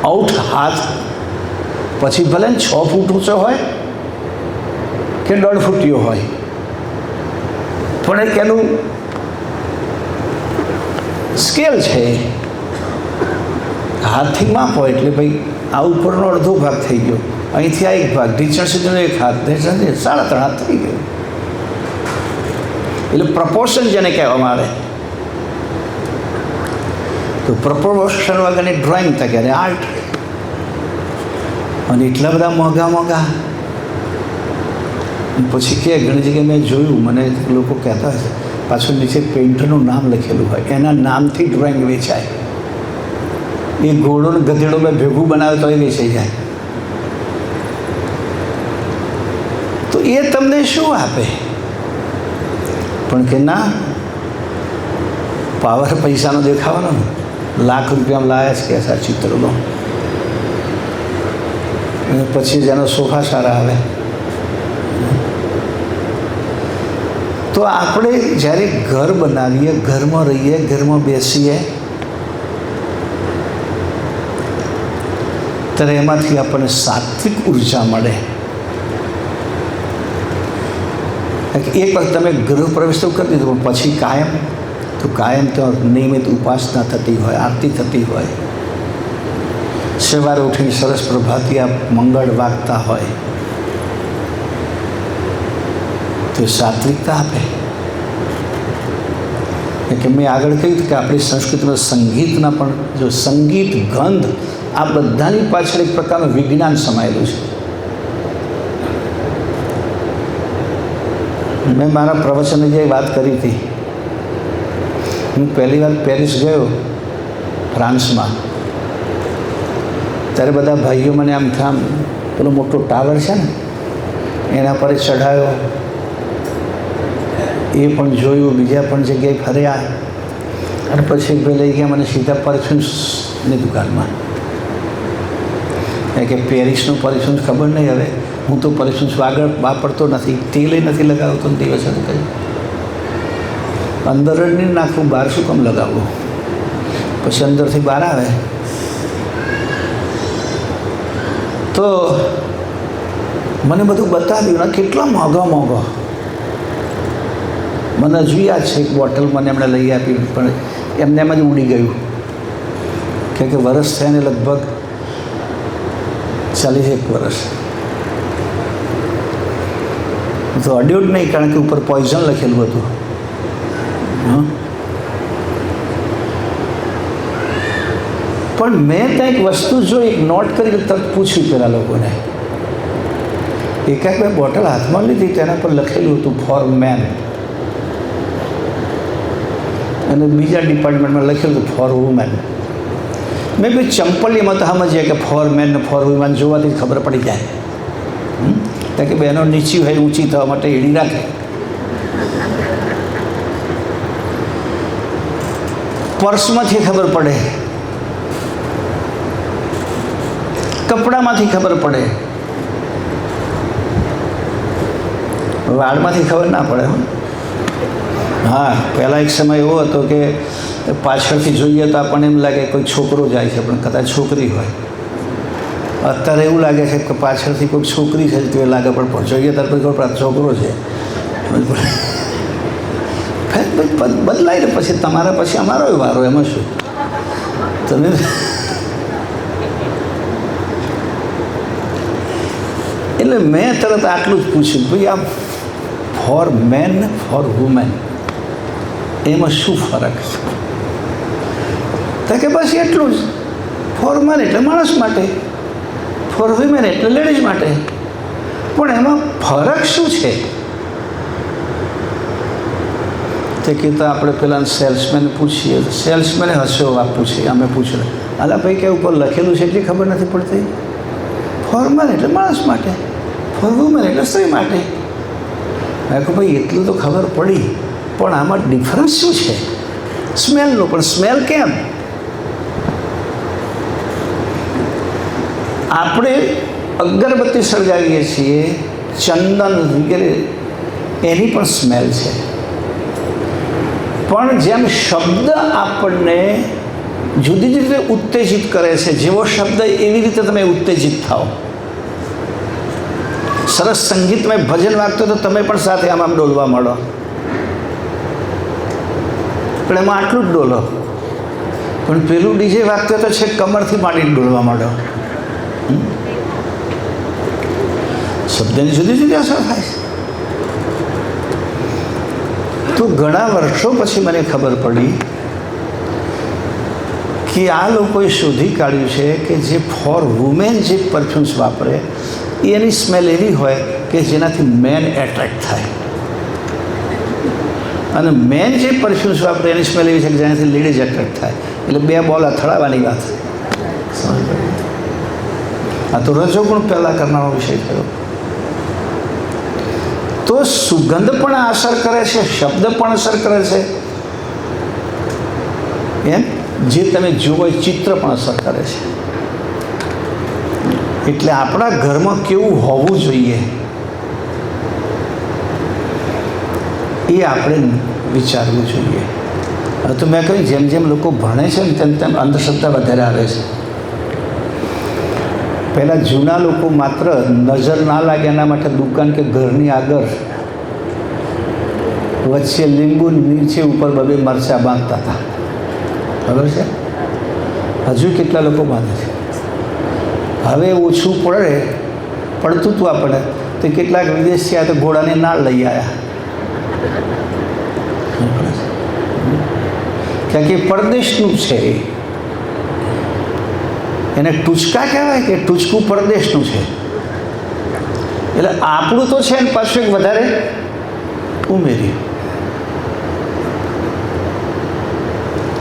8 હાથ, પછી ભલે 6 ફૂટ ઊંચો હોય કે 1.5 ફૂટીયો હોય, પણ એક એનું સ્કેલ છે. હાથથી માપ હોય એટલે ભાઈ આ ઉપરનો અડધો ભાગ થઈ ગયો, અહીંથી આ એક ભાગ, ઢીંચણ સુધીનો એક હાથ, 3.5 હાથ થઈ ગયો. એટલે પ્રપોર્શન જેને કહેવામાં આવે. તો પ્રપોર્શન વગરની ડ્રોઈંગ થાય અને આર્ટ. અને એટલા બધા મોંઘા મોંઘા. પછી કે ઘણી જગ્યાએ મેં જોયું, મને લોકો કહેતા હોય પાછું નીચે પેઇન્ટરનું નામ લખેલું હોય, એના નામથી ડ્રોઈંગ વેચાય. એ ઘોડો ને ગધેડો મેં ભેગું બનાવે તો એ વેચાઈ જાય. તો એ તમને શું આપે? પણ કે ના, પાવર પૈસાનો દેખાવાનો ને, લાખ રૂપિયામાં લાયા છે કે આ ચિત્રનો, અને પછી જેનો સોફા સારા આવે. તો આપણે જ્યારે ઘર બનાવીએ, ઘરમાં રહીએ, ઘરમાં બેસીએ, ત્યારે એમાંથી આપણને સાત્વિક ઉર્જા મળે. એક વખત તમે ગૃહ પ્રવેશ તો કરી દીધો, પણ પછી કાયમ તો નિયમિત ઉપાસના થતી હોય, આરતી થતી હોય, સવારે ઉઠીને સરસ પ્રભાતિયા મંગળ વાગતા હોય, તો સાત્વિકતા આપે. કે મેં આગળ કહ્યું કે આપણી સંસ્કૃતિમાં સંગીતના પણ, જો સંગીત, ગંધ, આ બધાની પાછળ એક પ્રકારનું વિજ્ઞાન સમાયેલું છે. મેં મારા પ્રવચનની જે વાત કરી હતી, હું પહેલી વાર પેરિસ ગયો ફ્રાન્સમાં, ત્યારે બધા ભાઈઓ મને આમ પેલો મોટો ટાવર છે ને એના પર ચઢાવ્યો, એ પણ જોયું, બીજા પણ જગ્યાએ ફર્યા, અને પછી ભાઈ લઈ ગયા મને સીધા પરફ્યુમ્સની દુકાનમાં. કે પેરિસનું પરફ્યુમ્સ ખબર નહીં, હવે હું તો પરફ્યુમ્સ આગળ વાપરતો નથી, તેલે નથી લગાવતો દિવસે તો કંઈ અંદર જ નહીં નાખવું, બહાર શું કામ લગાવવું? પછી અંદરથી બહાર આવે તો મને બધું બતાવ્યું ને, કેટલા મોંઘા. મને હજુ યાદ છે, એક બોટલ મને એમણે લઈ આપી, પણ એમને એમ જ ઉડી ગયું. કે વરસ થયા ને લગભગ 41 વર્ષ. તો અડ્યું જ નહીં, કારણ કે ઉપર પોઈઝન લખેલું હતું. પણ મેં ત્યાં એક વસ્તુ જોઈ, એક નોટ કરી, તરત પૂછ્યું પેલા લોકોને. એકાદ બે બોટલ હાથમાં લીધી, તેના પર લખેલું હતું ફોર મેન, અને બીજા ડિપાર્ટમેન્ટમાં લખેલું હતું ફોર વુમેન. મેં બી ચંપલીમાં તો સમજીએ કે ફોર મેન ને ફોર વુમેન જોવાથી ખબર પડી જાય. કારણ કે બહેનો નીચી હોય ઊંચી થવા માટે એડી રાખે. પર્સમાંથી ખબર પડે, કપડામાંથી ખબર પડે, વાળમાંથી ખબર ના પડે. હા, પહેલાં એક સમય એવો હતો કે પાછળથી જોઈએ તો આપણને એમ લાગે કોઈ છોકરો જાય છે, પણ કદાચ છોકરી હોય. અત્યારે એવું લાગે છે કે પાછળથી કોઈ છોકરી છે તો એ લાગે, પણ જોઈએ ત્યારે કોઈ છોકરો છે. બદલાય ને પછી તમારા પછી અમારો વારો, એમાં શું? તમે એટલે મેં તરત આટલું જ પૂછ્યું, ભાઈ આ ફોર મેન ફોર વુમેન એમાં શું ફરક છે? તો કે બસ એટલું જ, ફોર મેન એટલે માણસ માટે, ફોર વુમેન એટલે લેડીઝ માટે. પણ એમાં ફરક શું છે? તે કહેતા આપણે પેલા સેલ્સમેન પૂછીએ, સેલ્સમેને હસ્યો વાત પૂછીએ, અમે પૂછ્યું, અલા ભાઈ કે ઉપર લખેલું છે એટલી ખબર નથી પડતી. ફોર મેન એટલે માણસ માટે, ફોર વુમેન એટલે સ્ત્રી માટે. મેં કહું ભાઈ એટલું તો ખબર પડી, પણ આમાં ડિફરન્સ શું છે? સ્મેલનો. પણ સ્મેલ કેમ? આપણે અગરબત્તી સળગાવીએ છીએ, ચંદન વગેરે, એની પણ સ્મેલ છે. પણ જેમ શબ્દ આપણને જુદી જુદી રીતે ઉત્તેજિત કરે છે, જેવો શબ્દ એવી રીતે તમે ઉત્તેજિત થાઓ. સરસ સંગીતમય ભજન વાગતો તો તમે પણ સાથે આમ આમ ડોલવા માંડો, પણ એમાં આટલું જ ડોલો. પણ પેલું ડીજે વાગતો તો છે કમરથી માંડીને ડોલવા માંડો. શબ્દની જુદી જુદી અસર થાય છે. તો ઘણા વર્ષો પછી મને ખબર પડી કે આ લોકોએ શોધી કાઢ્યું છે કે જે ફોર વુમેન જે પરફ્યુમ્સ વાપરે એની સ્મેલ એવી હોય કે જેનાથી મેન એટ્રેક્ટ થાય, અને મેન જે પરફ્યુમ્સ વાપરે એની સ્મેલ એવી છે કે જેનાથી લેડીઝ એટ્રેક્ટ થાય. એટલે બે બોલ અથડાવવાની વાત. આ તો રજોગુણ પહેલાં કરનારો વિષય થયો. તો સુગંધ પણ અસર કરે છે, શબ્દ પણ અસર કરે છે, એમ જે તમે જુઓ એ ચિત્ર પણ અસર કરે છે. એટલે આપણા ઘરમાં કેવું હોવું જોઈએ એ આપણે વિચારવું જોઈએ. હવે તો મેં કહ્યું જેમ જેમ લોકો ભણે છે ને તેમ તેમ અંધશ્રદ્ધા વધારે આવે છે. પહેલાં જૂના લોકો માત્ર નજર ના લાગે એના માટે દુકાન કે ઘરની આગળ વચ્ચે લીંબુ નીચે ઉપર બબે મરચાં બાંધતા હતા. ખબર છે? હજુ કેટલા લોકો બાંધે છે. હવે ઓછું પડતું હતું આપણે તો કેટલાક વિદેશથી આ તો ઘોડાની નાળ લઈ આવ્યા, કારણ કે પરદેશનું છે. એને ટૂચકા કહેવાય કે ટૂચકું પરદેશનું છે. એટલે આપણું તો છે ને પાછું એક વધારે ઉમેર્યું.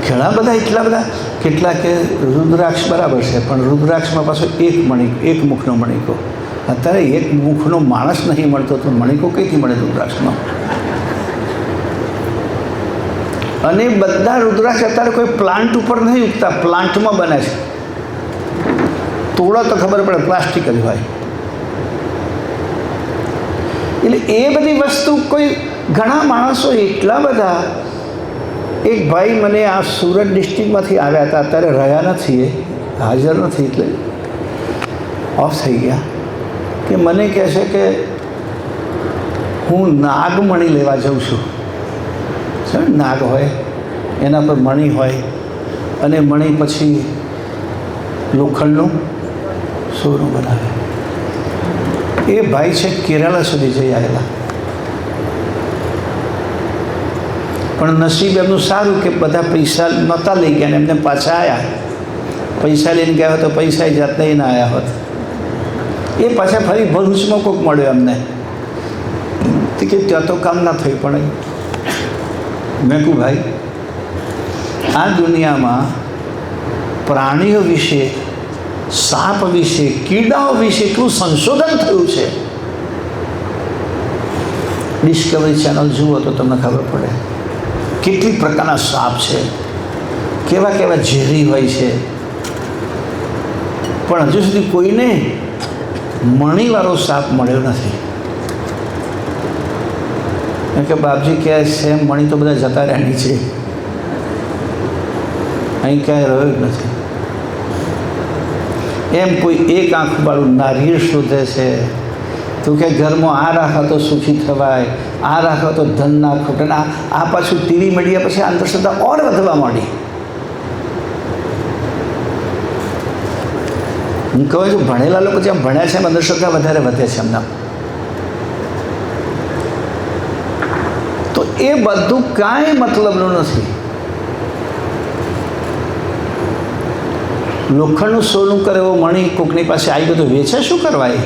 ઘણા બધા એટલા બધા કેટલા કે રુદ્રાક્ષ બરાબર છે, પણ રુદ્રાક્ષમાં પાછો એક મુખનો મણિકો. અત્યારે એક મુખનો માણસ નહીં મળતો તો મણિકો કઈથી મળે રુદ્રાક્ષમાં? અને બધા રુદ્રાક્ષ અત્યારે કોઈ પ્લાન્ટ ઉપર નહીં ઉગતા, પ્લાન્ટમાં બને છે. તોડો તો ખબર પડે પ્લાસ્ટિક જ હોય. એટલે એ બધી વસ્તુ કોઈ ઘણા માણસો એટલા બધા. એક ભાઈ મને આ સુરત ડિસ્ટ્રિક્ટમાંથી આવ્યા હતા, અત્યારે રહ્યા નથી, એ હાજર નથી એટલે ઓફ થઈ ગયા, કે મને કહે છે કે હું નાગમણી લેવા જાઉં છું. નાગ હોય એના પર મણી હોય, અને મણી પછી લોખંડનું સોનું બનાવે. એ ભાઈ છે કેરાલા સુધી જઈ આવેલા. પણ નસીબ એમનું સારું કે બધા પૈસા નહોતા લઈ ગયા ને એમને પાછા આવ્યા. પૈસા લઈને ગયા હોત તો પૈસા જાતે ના આવ્યા હોત. એ પાછા ફરી ભરૂચમાં કોઈક મળ્યો એમને, તો કે ત્યાં તો કામ ના થયું. પણ મેં કહું ભાઈ, આ દુનિયામાં પ્રાણીઓ વિશે, સાપ વિશે, કીડાઓ વિશે એટલું સંશોધન થયું છે. ડિસ્કવરી ચેનલ જુઓ તો તમને ખબર પડે કેટલી પ્રકારના સાપ છે, કેવા કેવા ઝેરી હોય છે, પણ હજુ સુધી કોઈને મણીવાળો સાપ મળ્યો નથી. કારણ કે બાપજી કહે છે મણી તો બધા જતા રહ્યા નીચે, અહીં ક્યાંય રહ્યો જ નથી. એમ કોઈ એક આંખવાળું નારિયેળ શોધે છે. તો કે ઘરમાં આ રાખો તો સુખી થવાય, આ રાખો તો ધન ના ખૂટે. આ પાછું ટીવી મીડિયા પછી અંધશ્રદ્ધા ઓર વધવા માંડી. હું કહું છું ભણેલા લોકો જેમ ભણ્યા છે એમ અંધશ્રદ્ધા વધારે વધે છે એમના. તો એ બધું કાંઈ મતલબનું નથી. લોખંડનું સોનું કરે એવો મણી કોકની પાસે આવી બધું વેચે શું કરવા? એ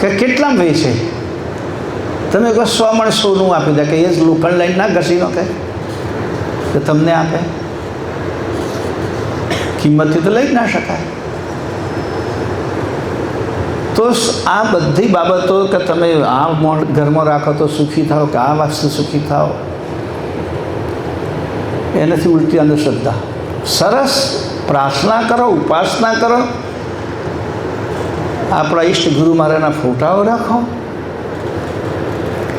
કે કેટલામ વેચે? તમે કહો 100 મણ સોનું આપી દે, કે એ જ લોખંડ લઈને ના ઘસી નો કે તમને આપે? કિંમતથી તો લઈ જ ના શકાય. તો આ બધી બાબતો કે તમે આ ઘરમાં રાખો તો સુખી થાઓ, કે આ વાસ્તુ સુખી થાઓ, એનાથી ઉલટી અંધશ્રદ્ધા. સરસ, પ્રાર્થના કરો, ઉપાસના કરો, આપણા ઈષ્ટ ગુરુ મહારાજના ફોટાઓ રાખો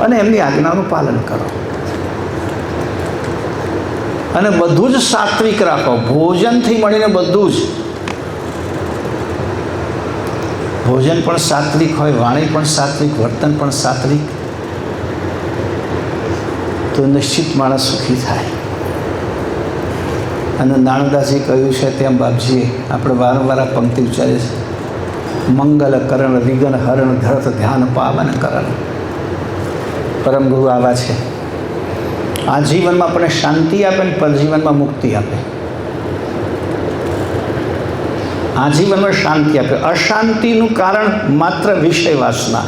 અને એમની આજ્ઞાનું પાલન કરો. અને બધું જ સાત્વિક રાખો, ભોજનથી મળીને બધું જ. ભોજન પણ સાત્વિક હોય, વાણી પણ સાત્વિક, વર્તન પણ સાત્વિક, તો નિશ્ચિત માણસ સુખી થાય. અને નાનકદાસજી કહ્યું છે તેમ બાપજીએ આપણે વારંવાર આ પંક્તિ ઉચ્ચારીએ છે, મંગલ કરણ વિઘ્ન હરણ ધરત ધ્યાન પાવન કરણ. પરમ ગુરુ આવા છે, આ જીવનમાં આપણને શાંતિ આપે ને પરજીવનમાં મુક્તિ આપે. આ જીવનમાં શાંતિ આપે. અશાંતિનું કારણ માત્ર વિષય વાસના.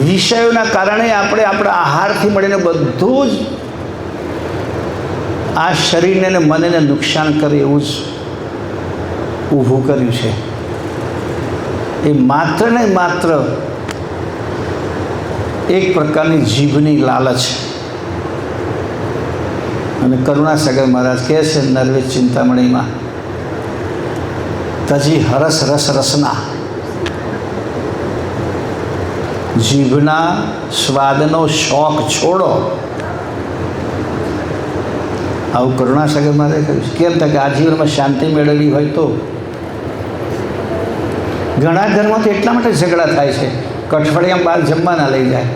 વિષયોના કારણે આપણે આપણા આહારથી મળીને બધું જ આ શરીરને ને મનને નુકસાન કરે એવું જ ઊભું કર્યું છે. એ માત્ર ને માત્ર એક પ્રકારની જીભની લાલચ. અને કરુણાસાગર મહારાજ કહે છે નરવે ચિંતામણીમાં, તજી હરસ રસ રસના, જીભના સ્વાદનો શોખ છોડો. આવું કરુણાસાગર મહારાજે કહ્યું છે. કેમ થાય કે આ જીવનમાં શાંતિ મેળવવી હોય તો. ઘણા ઘરમાં તો એટલા માટે ઝઘડા થાય છે કે અઠવાડિયામાં બહાર જમવા ના લઈ જાય.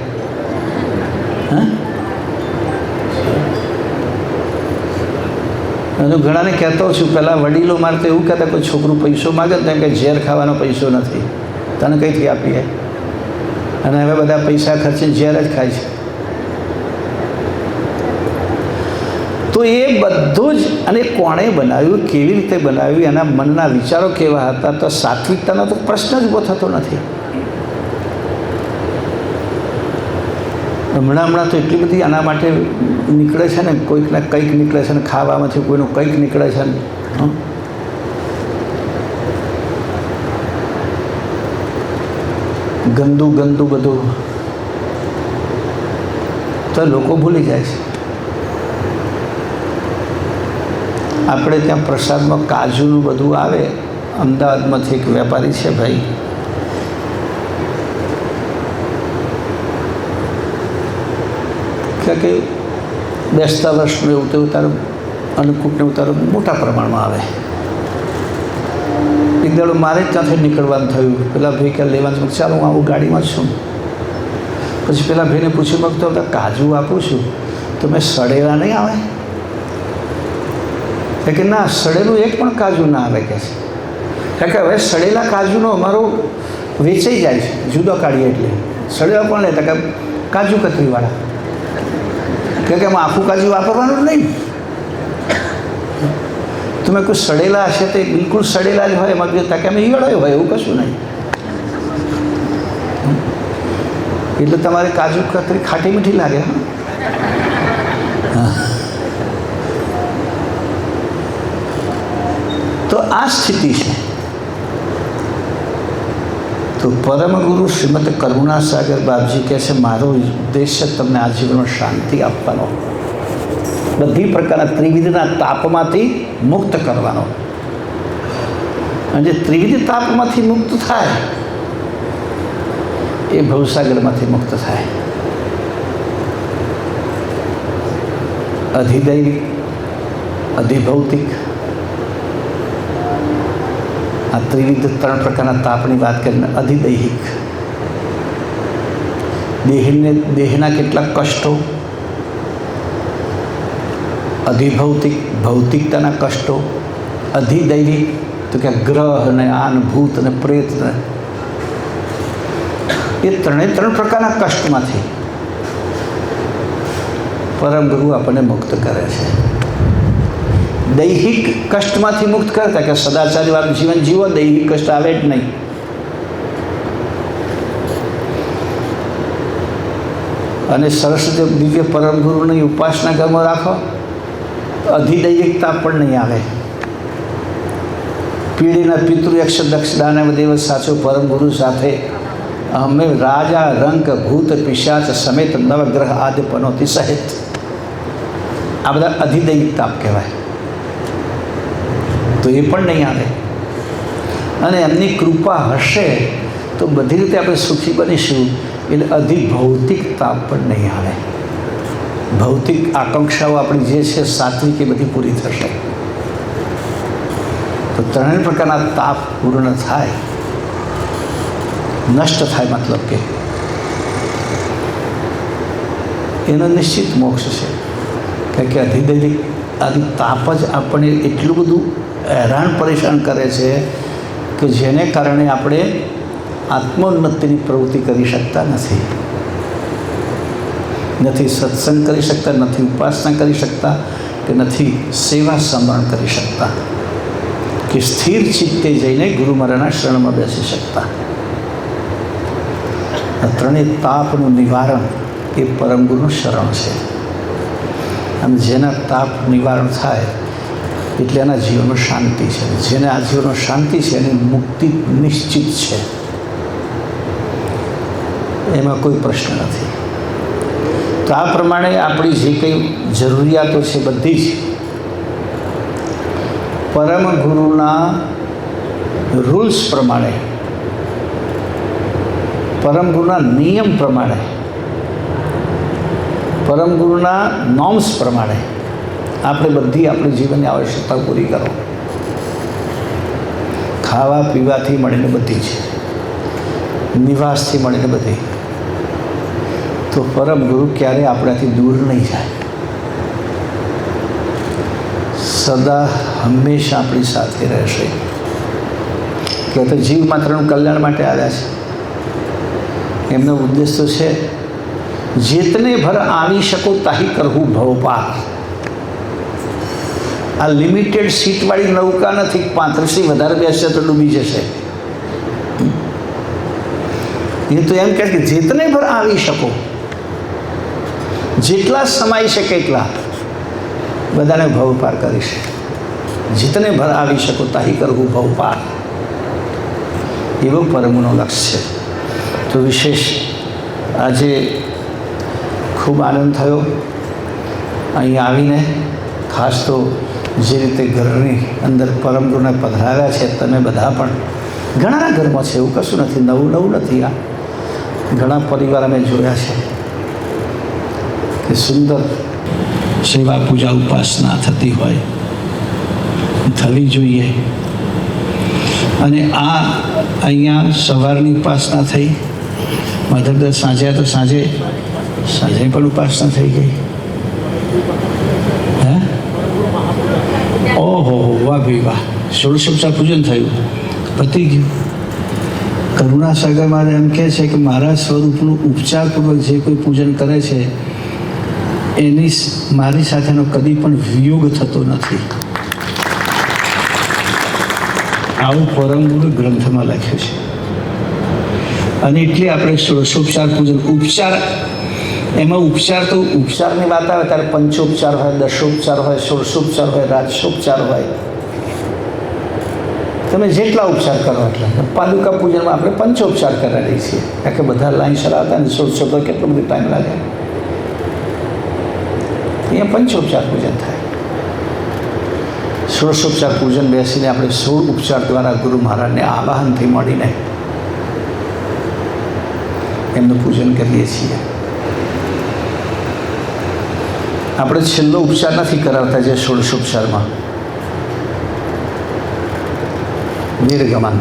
હું ઘણાને કહેતો છું, પહેલાં વડીલો મારે તો એવું કહેતા કોઈ છોકરું પૈસો માગે ને તેમ કે ઝેર ખાવાનો પૈસો નથી, તને કંઈથી આપીએ. અને હવે બધા પૈસા ખર્ચીને ઝેર જ ખાય છે. તો એ બધું જ. અને કોણે બનાવ્યું, કેવી રીતે બનાવ્યું, એના મનના વિચારો કેવા હતા, તો સાત્વિકતાનો તો પ્રશ્ન જ ઊભો થતો નથી. હમણાં તો એટલી બધી આના માટે નીકળે છે ને, કોઈકને કંઈક નીકળે છે ને, ખાવામાંથી કોઈનું કંઈક નીકળે છે ને. ગંદુ ગંદુ બધું તો લોકો ભૂલી જાય છે. આપણે ત્યાં પ્રસાદમાં કાજુનું બધું આવે. અમદાવાદમાંથી એક વેપારી છે ભાઈ, કે બેસતા વર્ષનું એવું તેવું તારું અન્નકૂટને ઉતારો મોટા પ્રમાણમાં આવે. એક દાડો મારે જ ત્યાંથી નીકળવાનું થયું. પેલા ભાઈ ક્યાં લેવાનું, ચાલો હું આવું ગાડીમાં જ છું. પછી પેલા ભાઈને પૂછ્યું, તો કાજુ આપું છું તો મેં સડેલા નહીં આવે? કે ના, સડેલું એક પણ કાજુ ના આવે કે છે. કારણ કે હવે સડેલા કાજુનો અમારો વેચાઈ જાય છે, જુદો કાઢીએ એટલે. સડેલા પણ નહીં, કે કાજુ કતરીવાળા, કે એમાં આખું કાજુ વાપરવાનું જ નહીં. તમે કોઈ સડેલા હશે તો બિલકુલ સડેલા જ હોય, એમાં બીજું કે અમે ઈયળો હોય એવું કશું નહીં. એટલે તમારે કાજુ કતરી ખાટી મીઠી લાગે. હા, તો આ સ્થિતિ છે. તો પરમ ગુરુ શ્રીમદ કરુણાસાગર બાપજી કહે છે, મારો ઉદ્દેશ છે તમને આ જીવનમાં શાંતિ આપવાનો. બધી પ્રકારના ત્રિવિધના તાપમાંથી મુક્ત કરવાનો. અને જે ત્રિવિધ તાપમાંથી મુક્ત થાય એ ભવસાગરમાંથી મુક્ત થાય. અધિદૈવિક, અધિભૌતિક, આ ત્રિવિધ 3 પ્રકારના તાપની વાત કરીને અધિદૈહિક, દેહના કેટલાક કષ્ટો, અધિભૌતિક, ભૌતિકતાના કષ્ટો, અધિદૈવિક તો કે ગ્રહ ને આન ભૂત અને પ્રેત ને એ 3 પ્રકારના કષ્ટમાંથી પરમ ગુરુ આપણને મુક્ત કરે છે. દૈહિક કષ્ટમાંથી મુક્ત કરતા કે સદાચારીવાળું જીવન જીવો, દૈહિક કષ્ટ આવે જ નહીં. અને સરસ દિવ્ય પરમ ગુરુની ઉપાસના ઘરમાં રાખો, અધિદૈવિકતા પણ નહીં આવે. પીડીના પિતૃયક્ષ દક્ષ દાનવ દેવ સાચો પરમ ગુરુ સાથે અમે રાજા રંક ભૂત પિશાચ સમેત નવગ્રહ આદિ પનોતી સહિત, આ બધા અધિદૈવિક તાપ કહેવાય. તો એ પણ નહીં આવે. અને એમની કૃપા હશે તો બધી રીતે આપણે સુખી બનીશું. એટલે અધિભૌતિક તાપ પણ નહીં આવે. ભૌતિક આકાંક્ષાઓ આપણી જે છે સાત્વિક એ બધી પૂરી થશે. તો 3 પ્રકારના તાપ પૂર્ણ થાય, નષ્ટ થાય, મતલબ કે એનો નિશ્ચિત મોક્ષ છે. કારણ કે અધિદૈવિક આદિ તાપ જ આપણને એટલું બધું હેરાન પરેશાન કરે છે કે જેને કારણે આપણે આત્મોન્નતિની પ્રવૃત્તિ કરી શકતા નથી. નથી સત્સંગ કરી શકતા, નથી ઉપાસના કરી શકતા, કે નથી સેવા સમરણ કરી શકતા, કે સ્થિર ચિત્તે જઈને ગુરુ મહારાજના શરણમાં બેસી શકતા. આ 3 તાપનું નિવારણ એ પરમ ગુરુનું શરણ છે. અને જેના તાપ નિવારણ થાય એટલે એના જીવનમાં શાંતિ છે. જેને આ જીવનમાં શાંતિ છે એની મુક્તિ નિશ્ચિત છે, એમાં કોઈ પ્રશ્ન નથી. તો આ પ્રમાણે આપણી જે કંઈ જરૂરિયાતો છે બધી જ પરમ ગુરુના રૂલ્સ પ્રમાણે, પરમ ગુરુના નિયમ પ્રમાણે, પરમ ગુરુના નોર્મ્સ પ્રમાણે આપણે બધી આપણી જીવનની આવશ્યકતા પૂરી કરો. ખાવા પીવાથી મળીને બધી જ, નિવાસથી મળીને બધી. તો પરમ ગુરુ ક્યારેય આપણાથી દૂર નહીં જાય. સદા હંમેશા આપણી સાથે રહેશે. કે તો જીવ માત્રનું કલ્યાણ માટે આવ્યા છે. એમનો ઉદ્દેશ તો છે જેતને ભર આવી શકો તાહી કરવું ભવપાર. આ લિમિટેડ સીટવાળી નૌકા નથી. 35થી વધારે બેસશે તો ડૂબી જશે. એ તો એમ કહે કે જેતને ભર આવી શકો, જેટલા સમાઈ શકે એટલા બધાને ભવ પાર કરીશ. જીતને ભર આવી શકો તાહી કરવું ભવ પાર, એવો પરમનો લક્ષ્ય છે. તો વિશેષ આજે ખૂબ આનંદ થયો અહીં આવીને. ખાસ તો જે રીતે ઘરની અંદર પરમ ગુરુને પધરાવ્યા છે તમે બધા પણ, ઘણાના ઘરમાં છે, એવું કશું નથી, નવું નથી. આ ઘણા પરિવાર અમે જોયા છે કે સુંદર સેવા પૂજા ઉપાસના થતી હોય, થવી જોઈએ. અને આ અહીંયા સવારની ઉપાસના થઈ, મધર સાંજે તો સાંજે પણ ઉપાસના થઈ ગઈ. હે, ઓહો વાહ ભાઈ વાહ, ષોડશોપચાર પૂજન થયું, પતી ગયું. કરુણાસાગર મહારાજ એમ કહે છે કે મારા સ્વરૂપનું ઉપચારપૂર્વક જે કોઈ પૂજન કરે છે એની મારી સાથેનો કદી પણ વિયોગ થતો નથી. આવું પરમ ગુરુ ગ્રંથમાં લખ્યું છે. અને એટલે આપણે ષોડશોપચાર પૂજન, ઉપચાર, એમાં ઉપચાર તો ઉપચારની વાત આવે ત્યારે પંચોપચાર હોય, દશોપચાર હોય, ષોડશોપચાર હોય, રાજસોપચાર હોય. તમે જેટલા ઉપચાર કરો એટલા. પાદુકા પૂજનમાં આપણે પંચોપચાર કરાવીએ છીએ, કારણ કે બધા લાઈન ચલાવતા ને ષોડશોપચાર કેટલો બધો ટાઈમ લાગે. અહીંયા પંચોપચાર પૂજન થાય. ષોડશોપચાર પૂજન બેસીને આપણે 16 ઉપચાર દ્વારા ગુરુ મહારાજને આવાહનથી મળીને એમનું પૂજન કરીએ છીએ. આપણે છેલ્લો ઉપચાર નથી કરાવતા જે ષોડશોપચારમાં નિર્ગમન,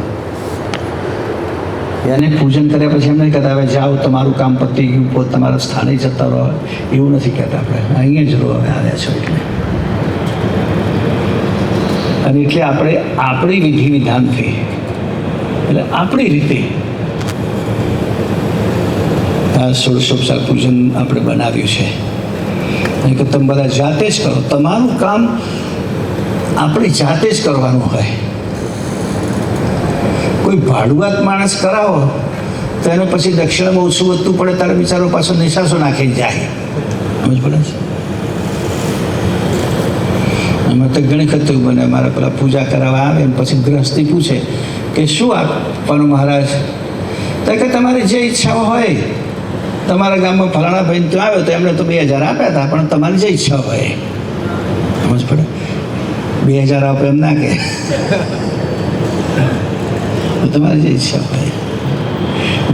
એને પૂજન કર્યા પછી એમ નહીં કહેતા હવે જાઓ તમારું કામ પતી ગયું, પોત તમારા સ્થાને જતા રહો, એવું નથી કહેતા. આપણે અહીંયા જ રહો, હવે આવ્યા છો એટલે. અને એટલે આપણે આપણી વિધિ વિધાનથી, એટલે આપણી રીતે આ ષોડશોપચાર પૂજન આપણે બનાવ્યું છે. અને કે તમે બધા જાતે જ કરો, તમારું કામ આપણી જાતે જ કરવાનું હોય. કોઈ ભાડુઆત માણસ કરાવો તો એને પછી દક્ષિણામાં ઓછું વધતું પડે, તારે બિચારો પાછો નિશાસો નાખીને જાય. સમજ પડે છે? અમે તો ઘણી વખત એવું બને, મારા પેલા પૂજા કરાવવા આવે ને પછી ગ્રહસ્થી પૂછે કે શું આપવાનું મહારાજ? તો કે તમારી જે ઈચ્છા હોય, તમારા ગામમાં ફલાણા ભાઈ ત્યાં આવ્યો તો એમણે તો 2000 આપ્યા હતા, પણ તમારી જે ઈચ્છા હોય. સમજ પડે? 2000 આપે એમ ના કે, તમારી જે ઈચ્છા હોય.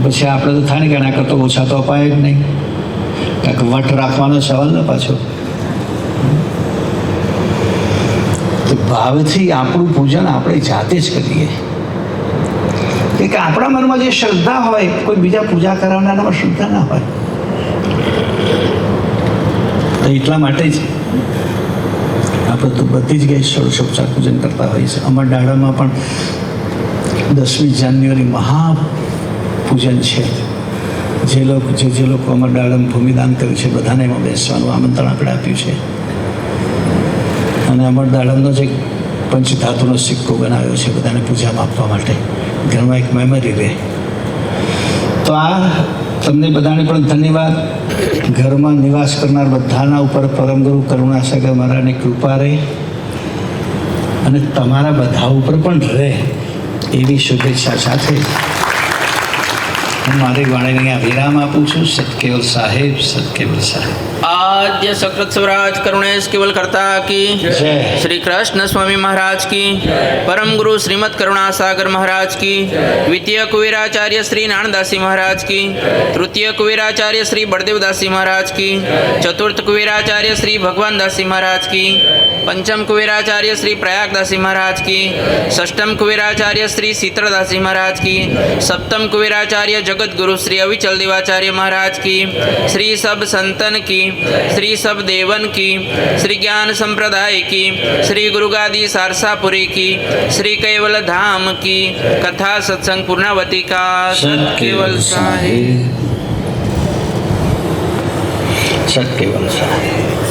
પછી આપણે તો થાય ને કે એના કરતો ઓછા તો અપાય જ નહીં, કારણ કે વટ રાખવાનો સવાલ ને પાછો. તો ભાવથી આપણું પૂજન આપણે જાતે જ કરીએ. કે આપણા મનમાં જે શ્રદ્ધા હોય, કોઈ બીજા પૂજા કરાવનારામાં શ્રદ્ધા ના હોય. તો એટલા માટે જ આપણે તો બધી જગ્યાએ ષોડશોપચાર પૂજન કરતા હોઈએ છીએ. અમારા દાડામાં પણ 10મી જાન્યુઆરી મહાપૂજન છે. જે લોકો અમારા દાડામાં ભૂમિદાન કર્યું છે બધાને એમાં બેસવાનું આમંત્રણ આપણે આપ્યું છે. અને અમારા દાડાનો જે પંચધાતુનો સિક્કો બનાવ્યો છે બધાને પૂજામાં આપવા માટે, ઘરમાં એક મેમરી રહે. તો આ તમને બધાને પણ ધન્યવાદ. ઘરમાં નિવાસ કરનાર બધાના ઉપર પરમગુરુ કરુણાસાગર મહારાજની કૃપા રહે અને તમારા બધા ઉપર પણ રહે એવી શુભેચ્છા સાથે હું મારી વાણીને આ વિરામ આપું છું. સતકેવલ સાહેબ, સતકેવલ સાહેબ. आद्य सकृत स्वराज करुणेश केवल करता की जय. श्री कृष्ण स्वामी महाराज की परम गुरु श्रीमद करुणा सागर महाराज की द्वितीय कुबेराचार्य श्री नानदासी महाराज की तृतीय कुबेराचार्य श्री बड़देवदासी महाराज की चतुर्थ कुबेराचार्य श्री भगवान दासी महाराज की पंचम कुबेराचार्य श्री प्रयागदासी महाराज की षष्ठम कुबेराचार्य श्री शीतलदासी महाराज की सप्तम कुबेराचार्य जगत गुरु श्री अविचल देवाचार्य महाराज की श्री सब संतन की श्री सब देवन की श्री ज्ञान संप्रदाय की श्री गुरुगादी सारसापुरी की श्री कैवल धाम की कथा सत्संग पूर्णावती का सतकेवल साहेब. सतकेवल साहेब.